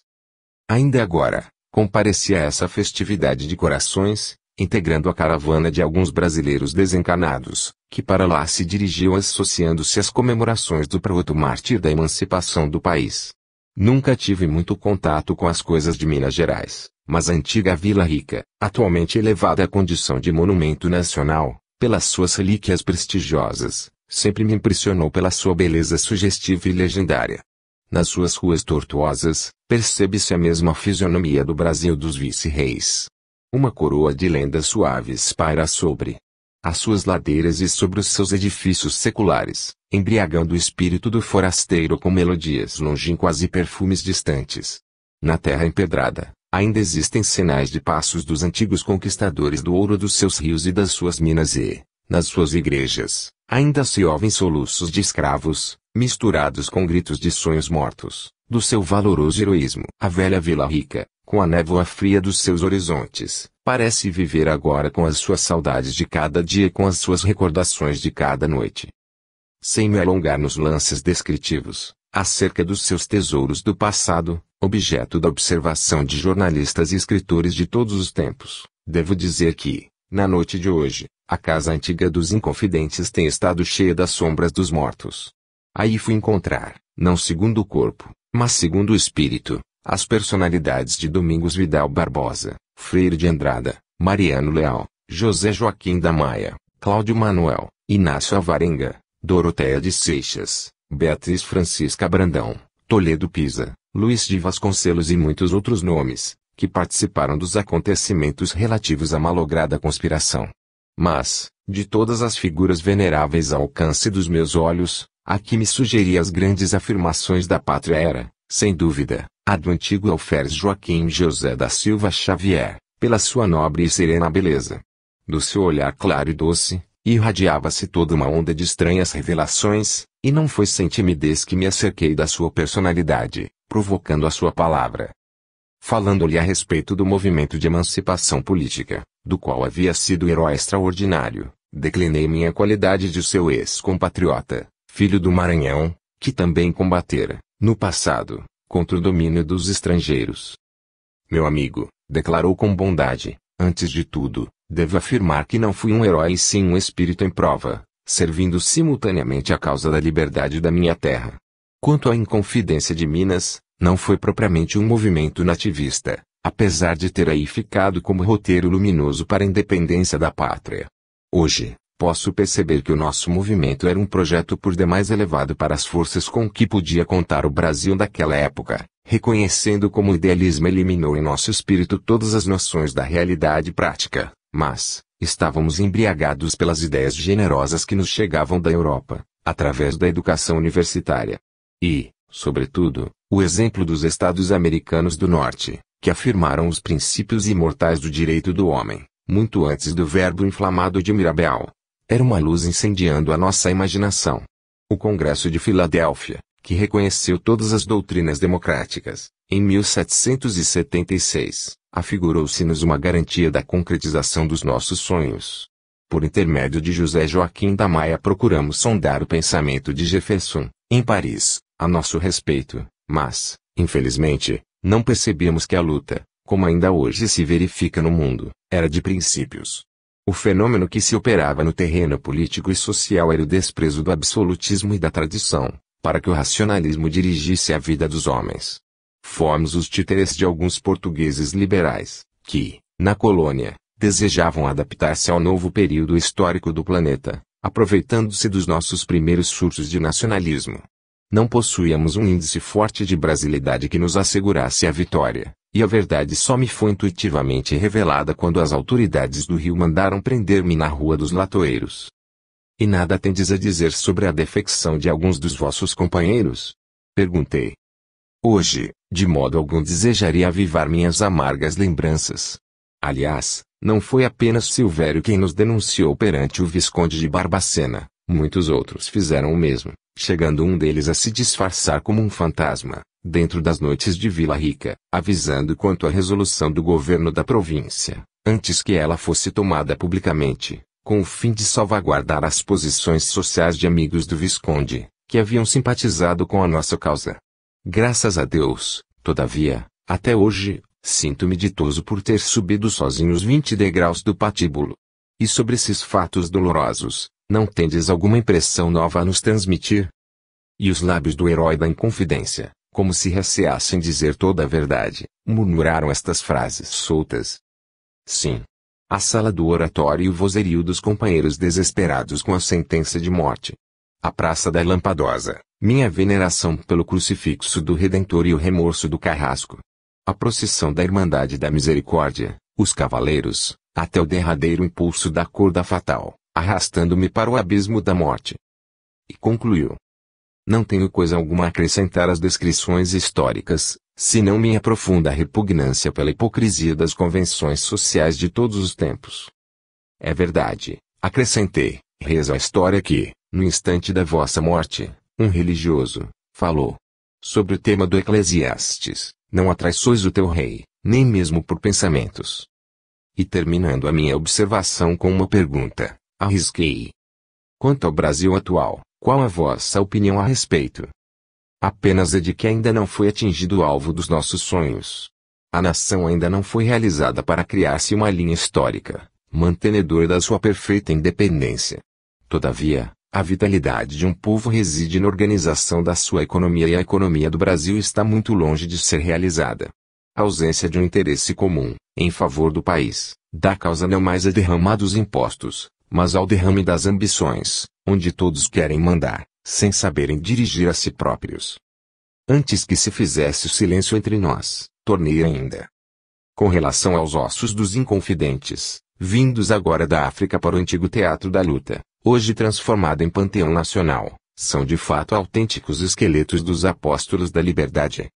Ainda agora, comparecia a essa festividade de corações, integrando a caravana de alguns brasileiros desencarnados, que para lá se dirigiam associando-se às comemorações do proto-mártir da emancipação do país. Nunca tive muito contato com as coisas de Minas Gerais, mas a antiga Vila Rica, atualmente elevada à condição de monumento nacional, pelas suas relíquias prestigiosas, sempre me impressionou pela sua beleza sugestiva e legendária. Nas suas ruas tortuosas, percebe-se a mesma fisionomia do Brasil dos vice-reis. Uma coroa de lendas suaves paira sobre as suas ladeiras e sobre os seus edifícios seculares, embriagando o espírito do forasteiro com melodias longínquas e perfumes distantes. Na terra empedrada, ainda existem sinais de passos dos antigos conquistadores do ouro dos seus rios e das suas minas e, nas suas igrejas, ainda se ouvem soluços de escravos, misturados com gritos de sonhos mortos, do seu valoroso heroísmo. A velha Vila Rica, com a névoa fria dos seus horizontes, parece viver agora com as suas saudades de cada dia e com as suas recordações de cada noite. Sem me alongar nos lances descritivos, acerca dos seus tesouros do passado, objeto da observação de jornalistas e escritores de todos os tempos, devo dizer que, na noite de hoje, a casa antiga dos Inconfidentes tem estado cheia das sombras dos mortos. Aí fui encontrar, não segundo o corpo, mas segundo o espírito, as personalidades de Domingos Vidal Barbosa, Freire de Andrada, Mariano Leal, José Joaquim da Maia, Cláudio Manuel, Inácio Alvarenga, Doroteia de Seixas, Beatriz Francisca Brandão, Toledo Pisa, Luiz de Vasconcelos e muitos outros nomes, que participaram dos acontecimentos relativos à malograda conspiração. Mas, de todas as figuras veneráveis ao alcance dos meus olhos, a que me sugeria as grandes afirmações da pátria era, sem dúvida, a do antigo alferes Joaquim José da Silva Xavier, pela sua nobre e serena beleza. Do seu olhar claro e doce, irradiava-se toda uma onda de estranhas revelações, e não foi sem timidez que me acerquei da sua personalidade, provocando a sua palavra. Falando-lhe a respeito do movimento de emancipação política, do qual havia sido herói extraordinário, declinei minha qualidade de seu ex-compatriota, filho do Maranhão, que também combatera, no passado, contra o domínio dos estrangeiros. Meu amigo, declarou com bondade, antes de tudo, devo afirmar que não fui um herói e sim um espírito em prova, servindo simultaneamente a causa da liberdade da minha terra. Quanto à Inconfidência de Minas, não foi propriamente um movimento nativista, apesar de ter aí ficado como roteiro luminoso para a independência da pátria. Hoje, posso perceber que o nosso movimento era um projeto por demais elevado para as forças com que podia contar o Brasil daquela época, reconhecendo como o idealismo eliminou em nosso espírito todas as noções da realidade prática, mas, estávamos embriagados pelas ideias generosas que nos chegavam da Europa, através da educação universitária. E, sobretudo, o exemplo dos Estados americanos do Norte, que afirmaram os princípios imortais do direito do homem, muito antes do verbo inflamado de Mirabeau. Era uma luz incendiando a nossa imaginação. O Congresso de Filadélfia, que reconheceu todas as doutrinas democráticas, em 1776, afigurou-se-nos uma garantia da concretização dos nossos sonhos. Por intermédio de José Joaquim da Maia procuramos sondar o pensamento de Jefferson, em Paris, a nosso respeito, mas, infelizmente, não percebíamos que a luta, como ainda hoje se verifica no mundo, era de princípios. O fenômeno que se operava no terreno político e social era o desprezo do absolutismo e da tradição, para que o racionalismo dirigisse a vida dos homens. Fomos os títeres de alguns portugueses liberais, que, na colônia, desejavam adaptar-se ao novo período histórico do planeta, aproveitando-se dos nossos primeiros surtos de nacionalismo. Não possuíamos um índice forte de brasilidade que nos assegurasse a vitória, e a verdade só me foi intuitivamente revelada quando as autoridades do Rio mandaram prender-me na Rua dos Latoeiros. E nada tendes a dizer sobre a defecção de alguns dos vossos companheiros? Perguntei. Hoje, de modo algum desejaria avivar minhas amargas lembranças. Aliás, não foi apenas Silvério quem nos denunciou perante o Visconde de Barbacena, muitos outros fizeram o mesmo, chegando um deles a se disfarçar como um fantasma, dentro das noites de Vila Rica, avisando quanto à resolução do governo da província, antes que ela fosse tomada publicamente, com o fim de salvaguardar as posições sociais de amigos do Visconde, que haviam simpatizado com a nossa causa. Graças a Deus, todavia, até hoje, sinto-me ditoso por ter subido sozinho os 20 degraus do patíbulo. E sobre esses fatos dolorosos, não tendes alguma impressão nova a nos transmitir? E os lábios do herói da Inconfidência, como se receassem dizer toda a verdade, murmuraram estas frases soltas. Sim. A sala do oratório e o vozerio dos companheiros desesperados com a sentença de morte. A Praça da Lampadosa, minha veneração pelo crucifixo do Redentor e o remorso do Carrasco. A procissão da Irmandade da Misericórdia, os cavaleiros, até o derradeiro impulso da corda fatal, arrastando-me para o abismo da morte. E concluiu. Não tenho coisa alguma a acrescentar às descrições históricas, senão minha profunda repugnância pela hipocrisia das convenções sociais de todos os tempos. É verdade, acrescentei, reza a história que, no instante da vossa morte, um religioso falou sobre o tema do Eclesiastes: não atraiçois o teu rei, nem mesmo por pensamentos. E terminando a minha observação com uma pergunta, arrisquei. Quanto ao Brasil atual, qual a vossa opinião a respeito? Apenas é de que ainda não foi atingido o alvo dos nossos sonhos. A nação ainda não foi realizada para criar-se uma linha histórica, mantenedora da sua perfeita independência. Todavia, a vitalidade de um povo reside na organização da sua economia e a economia do Brasil está muito longe de ser realizada. A ausência de um interesse comum, em favor do país, dá causa não mais a derramados impostos, mas ao derrame das ambições, onde todos querem mandar, sem saberem dirigir a si próprios. Antes que se fizesse o silêncio entre nós, tornei ainda. Com relação aos ossos dos inconfidentes, vindos agora da África para o antigo teatro da luta, hoje transformado em panteão nacional, são de fato autênticos esqueletos dos apóstolos da liberdade.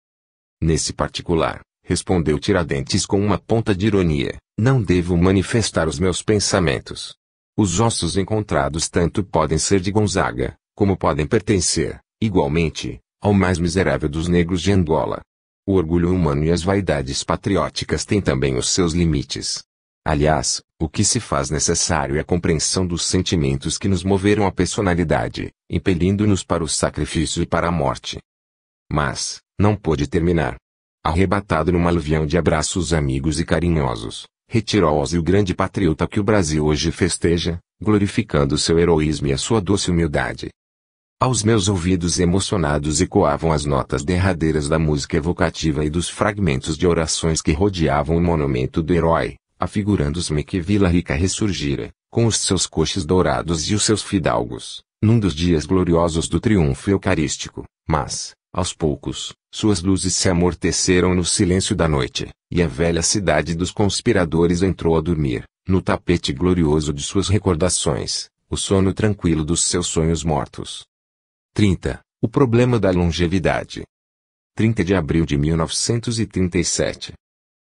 Nesse particular, respondeu Tiradentes com uma ponta de ironia, não devo manifestar os meus pensamentos. Os ossos encontrados tanto podem ser de Gonzaga, como podem pertencer, igualmente, ao mais miserável dos negros de Angola. O orgulho humano e as vaidades patrióticas têm também os seus limites. Aliás, o que se faz necessário é a compreensão dos sentimentos que nos moveram a personalidade, impelindo-nos para o sacrifício e para a morte. Mas, não pôde terminar. Arrebatado numa aluvião de abraços amigos e carinhosos, retirou-se o grande patriota que o Brasil hoje festeja, glorificando seu heroísmo e a sua doce humildade. Aos meus ouvidos emocionados ecoavam as notas derradeiras da música evocativa e dos fragmentos de orações que rodeavam o monumento do herói, afigurando-se-me que Vila Rica ressurgira, com os seus coches dourados e os seus fidalgos, num dos dias gloriosos do triunfo eucarístico, mas, aos poucos, suas luzes se amorteceram no silêncio da noite, e a velha cidade dos conspiradores entrou a dormir, no tapete glorioso de suas recordações, o sono tranquilo dos seus sonhos mortos. 30. O problema da longevidade. 30 de abril de 1937.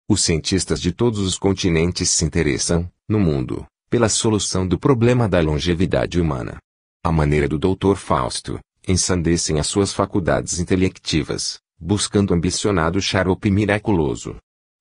Os cientistas de todos os continentes se interessam, no mundo, pela solução do problema da longevidade humana. À maneira do Dr. Fausto, ensandecem as suas faculdades intelectivas, buscando ambicionado xarope miraculoso.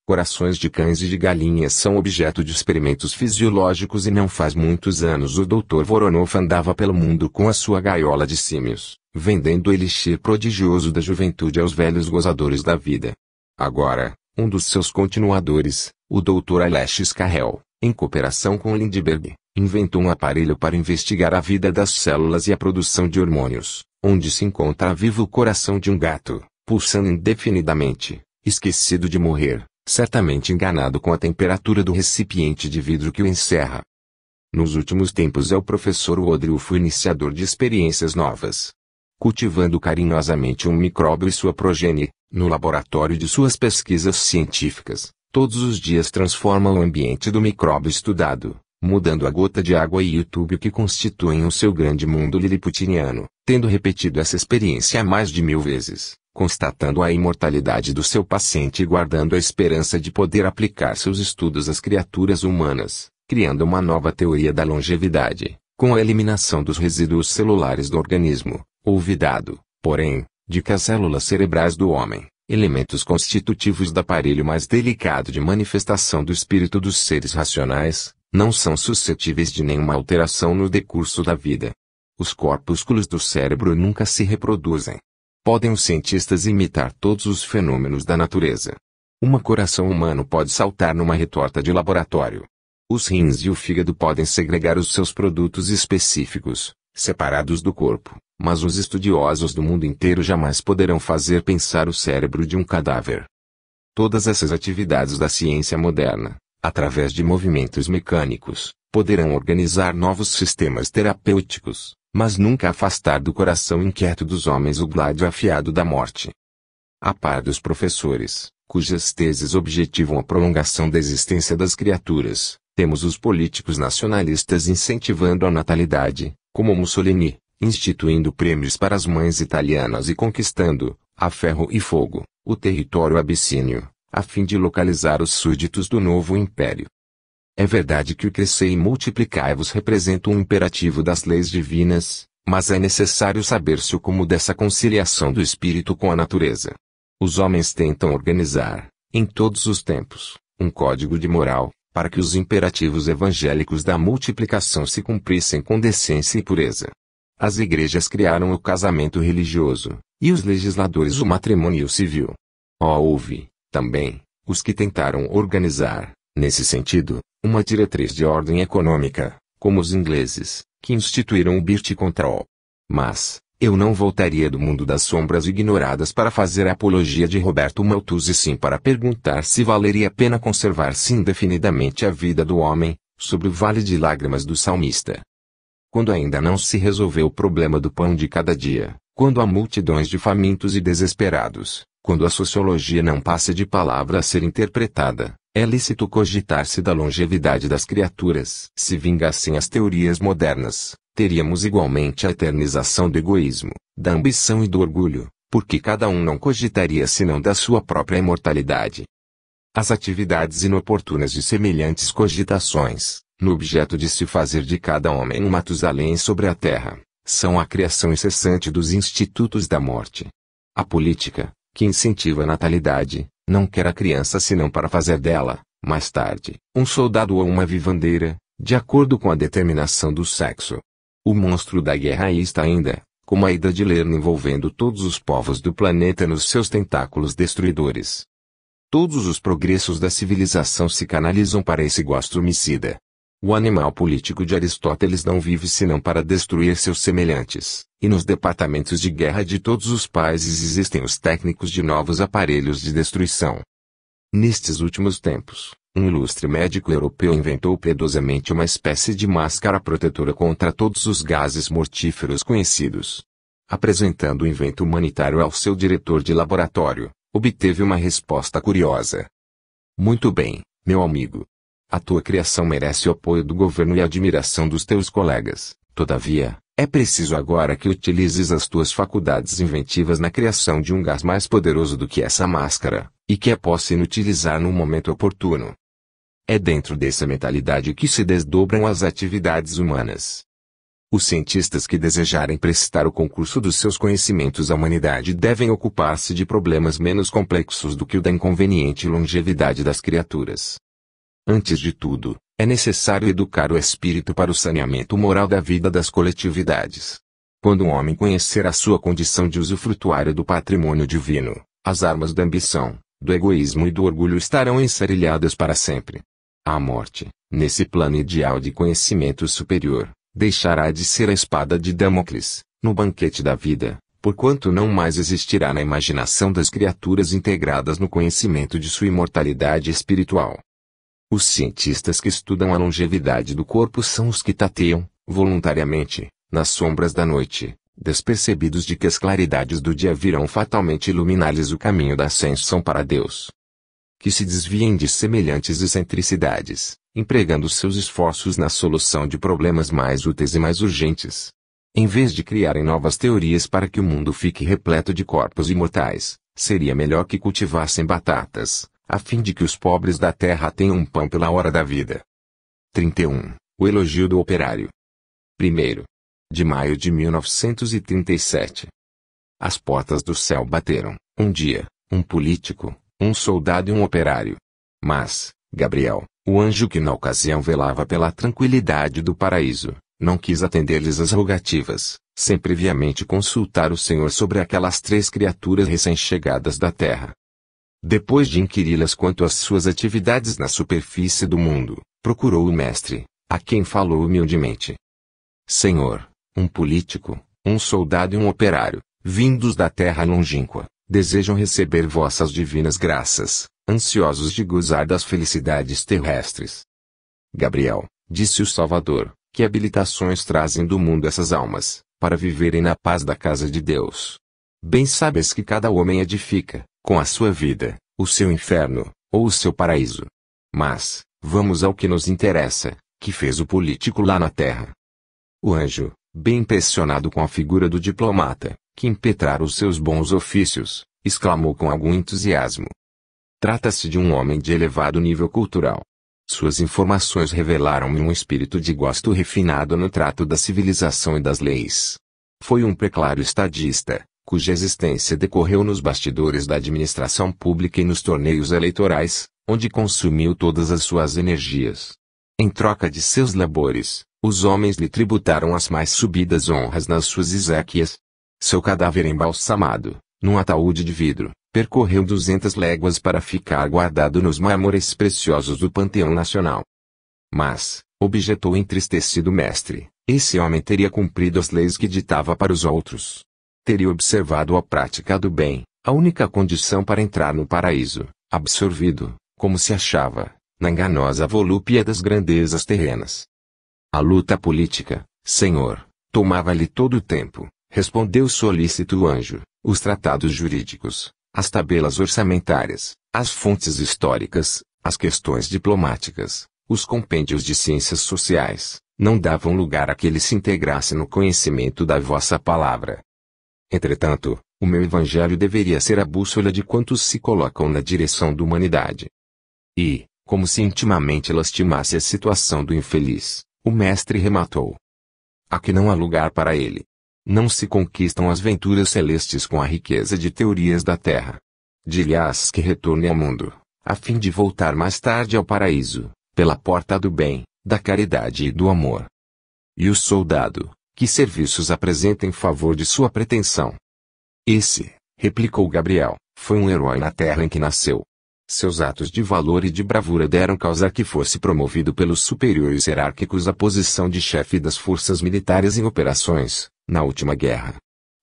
Corações de cães e de galinhas são objeto de experimentos fisiológicos e não faz muitos anos o Dr. Voronov andava pelo mundo com a sua gaiola de símios, vendendo o elixir prodigioso da juventude aos velhos gozadores da vida. Agora, um dos seus continuadores, o Dr. Alexis Carrel, em cooperação com Lindbergh, inventou um aparelho para investigar a vida das células e a produção de hormônios, onde se encontra vivo o coração de um gato, pulsando indefinidamente, esquecido de morrer, certamente enganado com a temperatura do recipiente de vidro que o encerra. Nos últimos tempos é o professor Woodruff o iniciador de experiências novas. Cultivando carinhosamente um micróbio e sua progenie, no laboratório de suas pesquisas científicas, todos os dias transforma o ambiente do micróbio estudado, mudando a gota de água e o tubo que constituem o seu grande mundo liliputiano, tendo repetido essa experiência mais de 1000 vezes, constatando a imortalidade do seu paciente e guardando a esperança de poder aplicar seus estudos às criaturas humanas, criando uma nova teoria da longevidade, com a eliminação dos resíduos celulares do organismo, olvidado, porém, de que as células cerebrais do homem, elementos constitutivos do aparelho mais delicado de manifestação do espírito dos seres racionais, não são suscetíveis de nenhuma alteração no decurso da vida. Os corpúsculos do cérebro nunca se reproduzem. Podem os cientistas imitar todos os fenômenos da natureza. Um coração humano pode saltar numa retorta de laboratório. Os rins e o fígado podem segregar os seus produtos específicos, separados do corpo, mas os estudiosos do mundo inteiro jamais poderão fazer pensar o cérebro de um cadáver. Todas essas atividades da ciência moderna, através de movimentos mecânicos, poderão organizar novos sistemas terapêuticos, mas nunca afastar do coração inquieto dos homens o gládio afiado da morte. A par dos professores, cujas teses objetivam a prolongação da existência das criaturas, temos os políticos nacionalistas incentivando a natalidade, como Mussolini, instituindo prêmios para as mães italianas e conquistando, a ferro e fogo, o território abissínio, a fim de localizar os súditos do novo império. É verdade que o crescei e multiplicai-vos representa um imperativo das leis divinas, mas é necessário saber-se o como dessa conciliação do espírito com a natureza. Os homens tentam organizar, em todos os tempos, um código de moral, para que os imperativos evangélicos da multiplicação se cumprissem com decência e pureza. As igrejas criaram o casamento religioso, e os legisladores o matrimônio civil. Houve, também, os que tentaram organizar, nesse sentido, uma diretriz de ordem econômica, como os ingleses, que instituíram o birth control. Mas, eu não voltaria do mundo das sombras ignoradas para fazer a apologia de Roberto Malthus e sim para perguntar se valeria a pena conservar-se indefinidamente a vida do homem, sobre o vale de lágrimas do salmista. Quando ainda não se resolveu o problema do pão de cada dia, quando há multidões de famintos e desesperados, quando a sociologia não passa de palavra a ser interpretada, é lícito cogitar-se da longevidade das criaturas. Se vingassem as teorias modernas, teríamos igualmente a eternização do egoísmo, da ambição e do orgulho, porque cada um não cogitaria senão da sua própria imortalidade. As atividades inoportunas de semelhantes cogitações, no objeto de se fazer de cada homem um Matusalém sobre a terra, são a criação incessante dos institutos da morte. A política, que incentiva a natalidade, não quer a criança senão para fazer dela, mais tarde, um soldado ou uma vivandeira, de acordo com a determinação do sexo. O monstro da guerra aí está ainda, como a ida de Lerna envolvendo todos os povos do planeta nos seus tentáculos destruidores. Todos os progressos da civilização se canalizam para esse gosto homicida. O animal político de Aristóteles não vive senão para destruir seus semelhantes, e nos departamentos de guerra de todos os países existem os técnicos de novos aparelhos de destruição. Nestes últimos tempos, um ilustre médico europeu inventou piedosamente uma espécie de máscara protetora contra todos os gases mortíferos conhecidos. Apresentando o invento humanitário ao seu diretor de laboratório, obteve uma resposta curiosa. Muito bem, meu amigo. A tua criação merece o apoio do governo e a admiração dos teus colegas. Todavia, é preciso agora que utilizes as tuas faculdades inventivas na criação de um gás mais poderoso do que essa máscara, e que a possa inutilizar no momento oportuno. É dentro dessa mentalidade que se desdobram as atividades humanas. Os cientistas que desejarem prestar o concurso dos seus conhecimentos à humanidade devem ocupar-se de problemas menos complexos do que o da inconveniente longevidade das criaturas. Antes de tudo, é necessário educar o espírito para o saneamento moral da vida das coletividades. Quando um homem conhecer a sua condição de usufrutuário do patrimônio divino, as armas da ambição, do egoísmo e do orgulho estarão ensarilhadas para sempre. A morte, Nesse plano ideal de conhecimento superior, deixará de ser a espada de Damocles, no banquete da vida, porquanto não mais existirá na imaginação das criaturas integradas no conhecimento de sua imortalidade espiritual. Os cientistas que estudam a longevidade do corpo são os que tateiam, voluntariamente, nas sombras da noite, despercebidos de que as claridades do dia virão fatalmente iluminar-lhes o caminho da ascensão para Deus. Que se desviem de semelhantes excentricidades, empregando seus esforços na solução de problemas mais úteis e mais urgentes. Em vez de criarem novas teorias para que o mundo fique repleto de corpos imortais, seria melhor que cultivassem batatas, a fim de que os pobres da terra tenham pão pela hora da vida. 31. O elogio do operário. 1º de maio de 1937. As portas do céu bateram, um dia, um político, um soldado e um operário. Mas, Gabriel, o anjo que na ocasião velava pela tranquilidade do paraíso, não quis atender-lhes as rogativas, sem previamente consultar o Senhor sobre aquelas 3 criaturas recém-chegadas da terra. Depois de inquiri-las quanto às suas atividades na superfície do mundo, procurou o mestre, a quem falou humildemente. Senhor, um político, um soldado e um operário, vindos da terra longínqua, desejam receber vossas divinas graças, ansiosos de gozar das felicidades terrestres. Gabriel, disse o Salvador, que habilitações trazem do mundo essas almas, para viverem na paz da casa de Deus. Bem sabes que cada homem edifica, com a sua vida, o seu inferno, ou o seu paraíso. Mas, vamos ao que nos interessa, que fez o político lá na terra. O anjo, bem impressionado com a figura do diplomata, que impetrara os seus bons ofícios, exclamou com algum entusiasmo. Trata-se de um homem de elevado nível cultural. Suas informações revelaram-me um espírito de gosto refinado no trato da civilização e das leis. Foi um preclaro estadista, cuja existência decorreu nos bastidores da administração pública e nos torneios eleitorais, onde consumiu todas as suas energias. Em troca de seus labores, os homens lhe tributaram as mais subidas honras nas suas exéquias. Seu cadáver embalsamado, num ataúde de vidro, percorreu 200 léguas para ficar guardado nos mármores preciosos do Panteão Nacional. Mas, objetou entristecido o mestre, esse homem teria cumprido as leis que ditava para os outros. Teria observado a prática do bem, a única condição para entrar no paraíso, absorvido, como se achava, na enganosa volúpia das grandezas terrenas. A luta política, Senhor, tomava-lhe todo o tempo, respondeu solícito o anjo, os tratados jurídicos, as tabelas orçamentárias, as fontes históricas, as questões diplomáticas, os compêndios de ciências sociais, não davam lugar a que ele se integrasse no conhecimento da vossa palavra. Entretanto, o meu evangelho deveria ser a bússola de quantos se colocam na direção da humanidade. E, como se intimamente lastimasse a situação do infeliz, o mestre rematou. Aqui não há lugar para ele. Não se conquistam as venturas celestes com a riqueza de teorias da terra. Dir-lhe-ás que retorne ao mundo, a fim de voltar mais tarde ao paraíso, pela porta do bem, da caridade e do amor. E o soldado, que serviços apresenta em favor de sua pretensão? Esse, replicou Gabriel, foi um herói na terra em que nasceu. Seus atos de valor e de bravura deram causa a que fosse promovido pelos superiores hierárquicos à posição de chefe das forças militares em operações, na última guerra.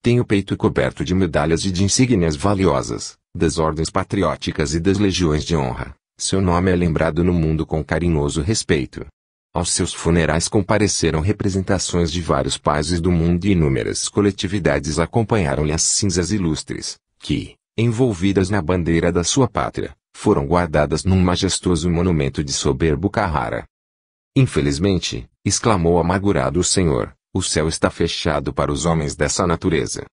Tem o peito coberto de medalhas e de insígnias valiosas, das ordens patrióticas e das legiões de honra. Seu nome é lembrado no mundo com carinhoso respeito. Aos seus funerais compareceram representações de vários países do mundo e inúmeras coletividades acompanharam-lhe as cinzas ilustres, que, envolvidas na bandeira da sua pátria, foram guardadas num majestoso monumento de soberbo Carrara. Infelizmente, exclamou amargurado o Senhor, o céu está fechado para os homens dessa natureza.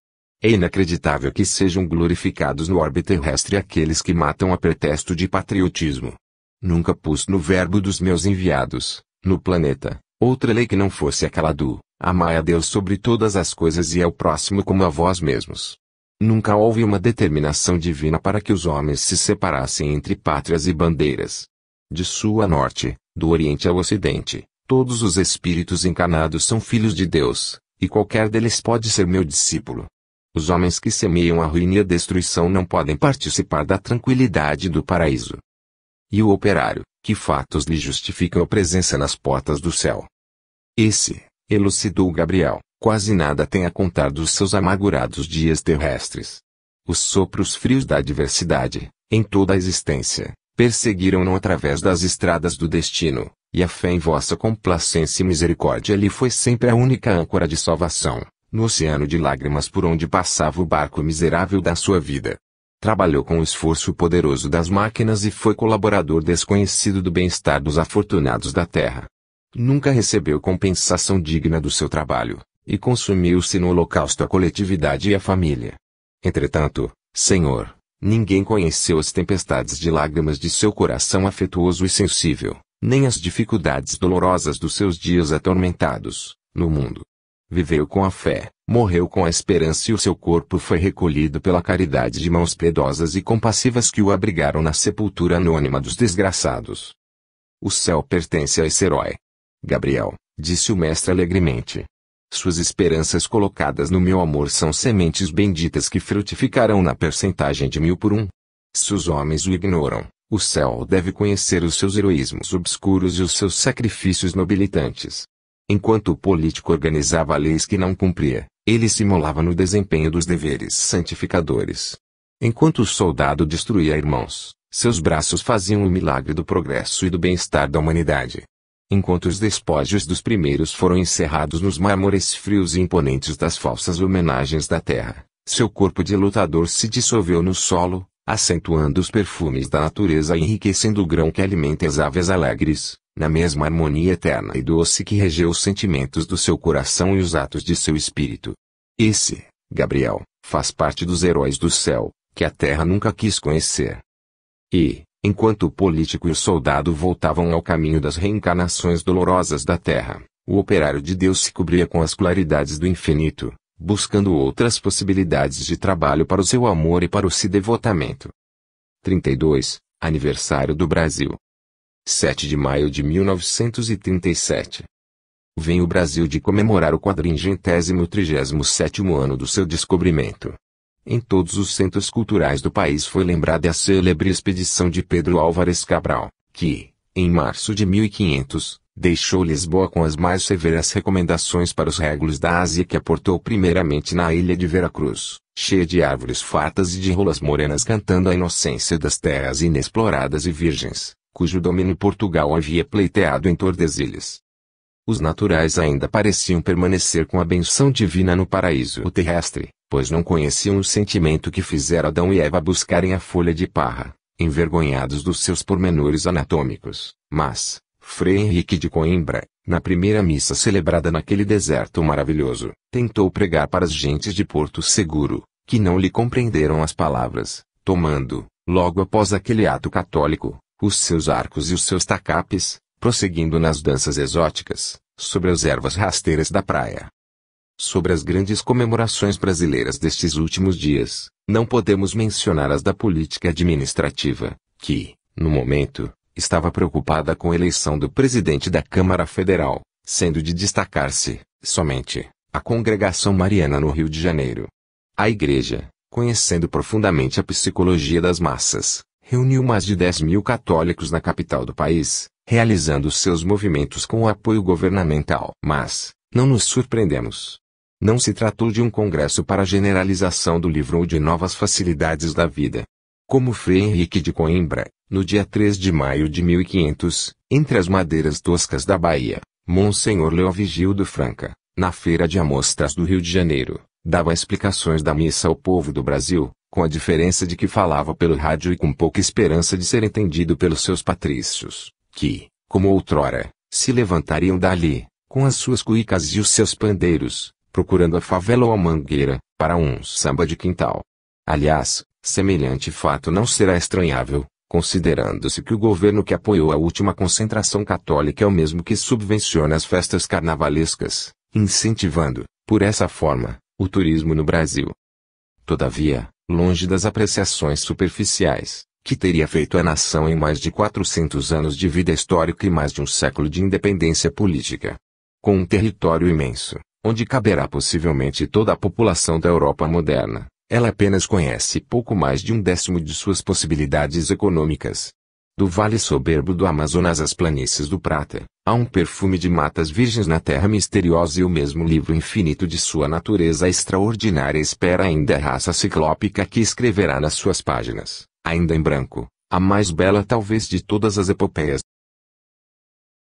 É inacreditável que sejam glorificados no orbe terrestre aqueles que matam a pretexto de patriotismo. Nunca pus no verbo dos meus enviados, no planeta, outra lei que não fosse aquela do, amai a Deus sobre todas as coisas e ao próximo como a vós mesmos. Nunca houve uma determinação divina para que os homens se separassem entre pátrias e bandeiras. De sul a norte, do oriente ao ocidente, todos os espíritos encarnados são filhos de Deus, e qualquer deles pode ser meu discípulo. Os homens que semeiam a ruína e a destruição não podem participar da tranquilidade do paraíso. E o operário, Que fatos lhe justificam a presença nas portas do céu? Esse, elucidou Gabriel, quase nada tem a contar dos seus amargurados dias terrestres. Os sopros frios da adversidade, em toda a existência, perseguiram-no através das estradas do destino, e a fé em vossa complacência e misericórdia lhe foi sempre a única âncora de salvação, no oceano de lágrimas por onde passava o barco miserável da sua vida. Trabalhou com o esforço poderoso das máquinas e foi colaborador desconhecido do bem-estar dos afortunados da terra. Nunca recebeu compensação digna do seu trabalho, e consumiu-se no holocausto a coletividade e a família. Entretanto, Senhor, ninguém conheceu as tempestades de lágrimas de seu coração afetuoso e sensível, nem as dificuldades dolorosas dos seus dias atormentados, no mundo. Viveu com a fé, morreu com a esperança e o seu corpo foi recolhido pela caridade de mãos piedosas e compassivas que o abrigaram na sepultura anônima dos desgraçados. O céu pertence a esse herói. Gabriel, disse o mestre alegremente. Suas esperanças colocadas no meu amor são sementes benditas que frutificarão na percentagem de 1000 por 1. Se os homens o ignoram, o céu deve conhecer os seus heroísmos obscuros e os seus sacrifícios nobilitantes. Enquanto o político organizava leis que não cumpria, ele se imolava no desempenho dos deveres santificadores. Enquanto o soldado destruía irmãos, seus braços faziam o milagre do progresso e do bem-estar da humanidade. Enquanto os despojos dos primeiros foram encerrados nos mármores frios e imponentes das falsas homenagens da terra, seu corpo de lutador se dissolveu no solo, acentuando os perfumes da natureza e enriquecendo o grão que alimenta as aves alegres, na mesma harmonia eterna e doce que regeu os sentimentos do seu coração e os atos de seu espírito. Esse, Gabriel, faz parte dos heróis do céu, que a terra nunca quis conhecer. E, enquanto o político e o soldado voltavam ao caminho das reencarnações dolorosas da terra, o operário de Deus se cobria com as claridades do infinito, buscando outras possibilidades de trabalho para o seu amor e para o seu devotamento. 32. Aniversário do Brasil. 7 de maio de 1937. Vem o Brasil de comemorar o 437º ano do seu descobrimento. Em todos os centros culturais do país foi lembrada a célebre expedição de Pedro Álvares Cabral, que, em março de 1500, deixou Lisboa com as mais severas recomendações para os régulos da Ásia que aportou primeiramente na ilha de Veracruz, cheia de árvores fartas e de rolas morenas cantando a inocência das terras inexploradas e virgens, cujo domínio Portugal havia pleiteado em Tordesilhas. Os naturais ainda pareciam permanecer com a benção divina no paraíso terrestre, pois não conheciam o sentimento que fizera Adão e Eva buscarem a folha de parra, envergonhados dos seus pormenores anatômicos, mas, Frei Henrique de Coimbra, na primeira missa celebrada naquele deserto maravilhoso, tentou pregar para as gentes de Porto Seguro, que não lhe compreenderam as palavras, tomando, logo após aquele ato católico, os seus arcos e os seus tacapes, prosseguindo nas danças exóticas, sobre as ervas rasteiras da praia. Sobre as grandes comemorações brasileiras destes últimos dias, não podemos mencionar as da política administrativa, que, no momento, estava preocupada com a eleição do presidente da Câmara Federal, sendo de destacar-se, somente, a Congregação Mariana no Rio de Janeiro. A Igreja, conhecendo profundamente a psicologia das massas, reuniu mais de 10.000 católicos na capital do país, realizando seus movimentos com o apoio governamental. Mas, não nos surpreendemos. Não se tratou de um congresso para a generalização do livro ou de novas facilidades da vida. Como Frei Henrique de Coimbra, no dia 3 de maio de 1500, entre as madeiras toscas da Bahia, Monsenhor Leovigildo Franca, na Feira de Amostras do Rio de Janeiro, dava explicações da missa ao povo do Brasil, com a diferença de que falava pelo rádio e com pouca esperança de ser entendido pelos seus patrícios, que, como outrora, se levantariam dali, com as suas cuicas e os seus pandeiros, procurando a favela ou a mangueira, para um samba de quintal. Aliás, semelhante fato não será estranhável, considerando-se que o governo que apoiou a última concentração católica é o mesmo que subvenciona as festas carnavalescas, incentivando, por essa forma, o turismo no Brasil. Todavia, longe das apreciações superficiais, que teria feito a nação em mais de 400 anos de vida histórica e mais de um século de independência política. Com um território imenso, onde caberá possivelmente toda a população da Europa moderna, ela apenas conhece pouco mais de 1/10 de suas possibilidades econômicas. Do vale soberbo do Amazonas às planícies do Prata, há um perfume de matas virgens na terra misteriosa, e o mesmo livro infinito de sua natureza extraordinária espera ainda a raça ciclópica que escreverá nas suas páginas, ainda em branco, a mais bela talvez de todas as epopeias.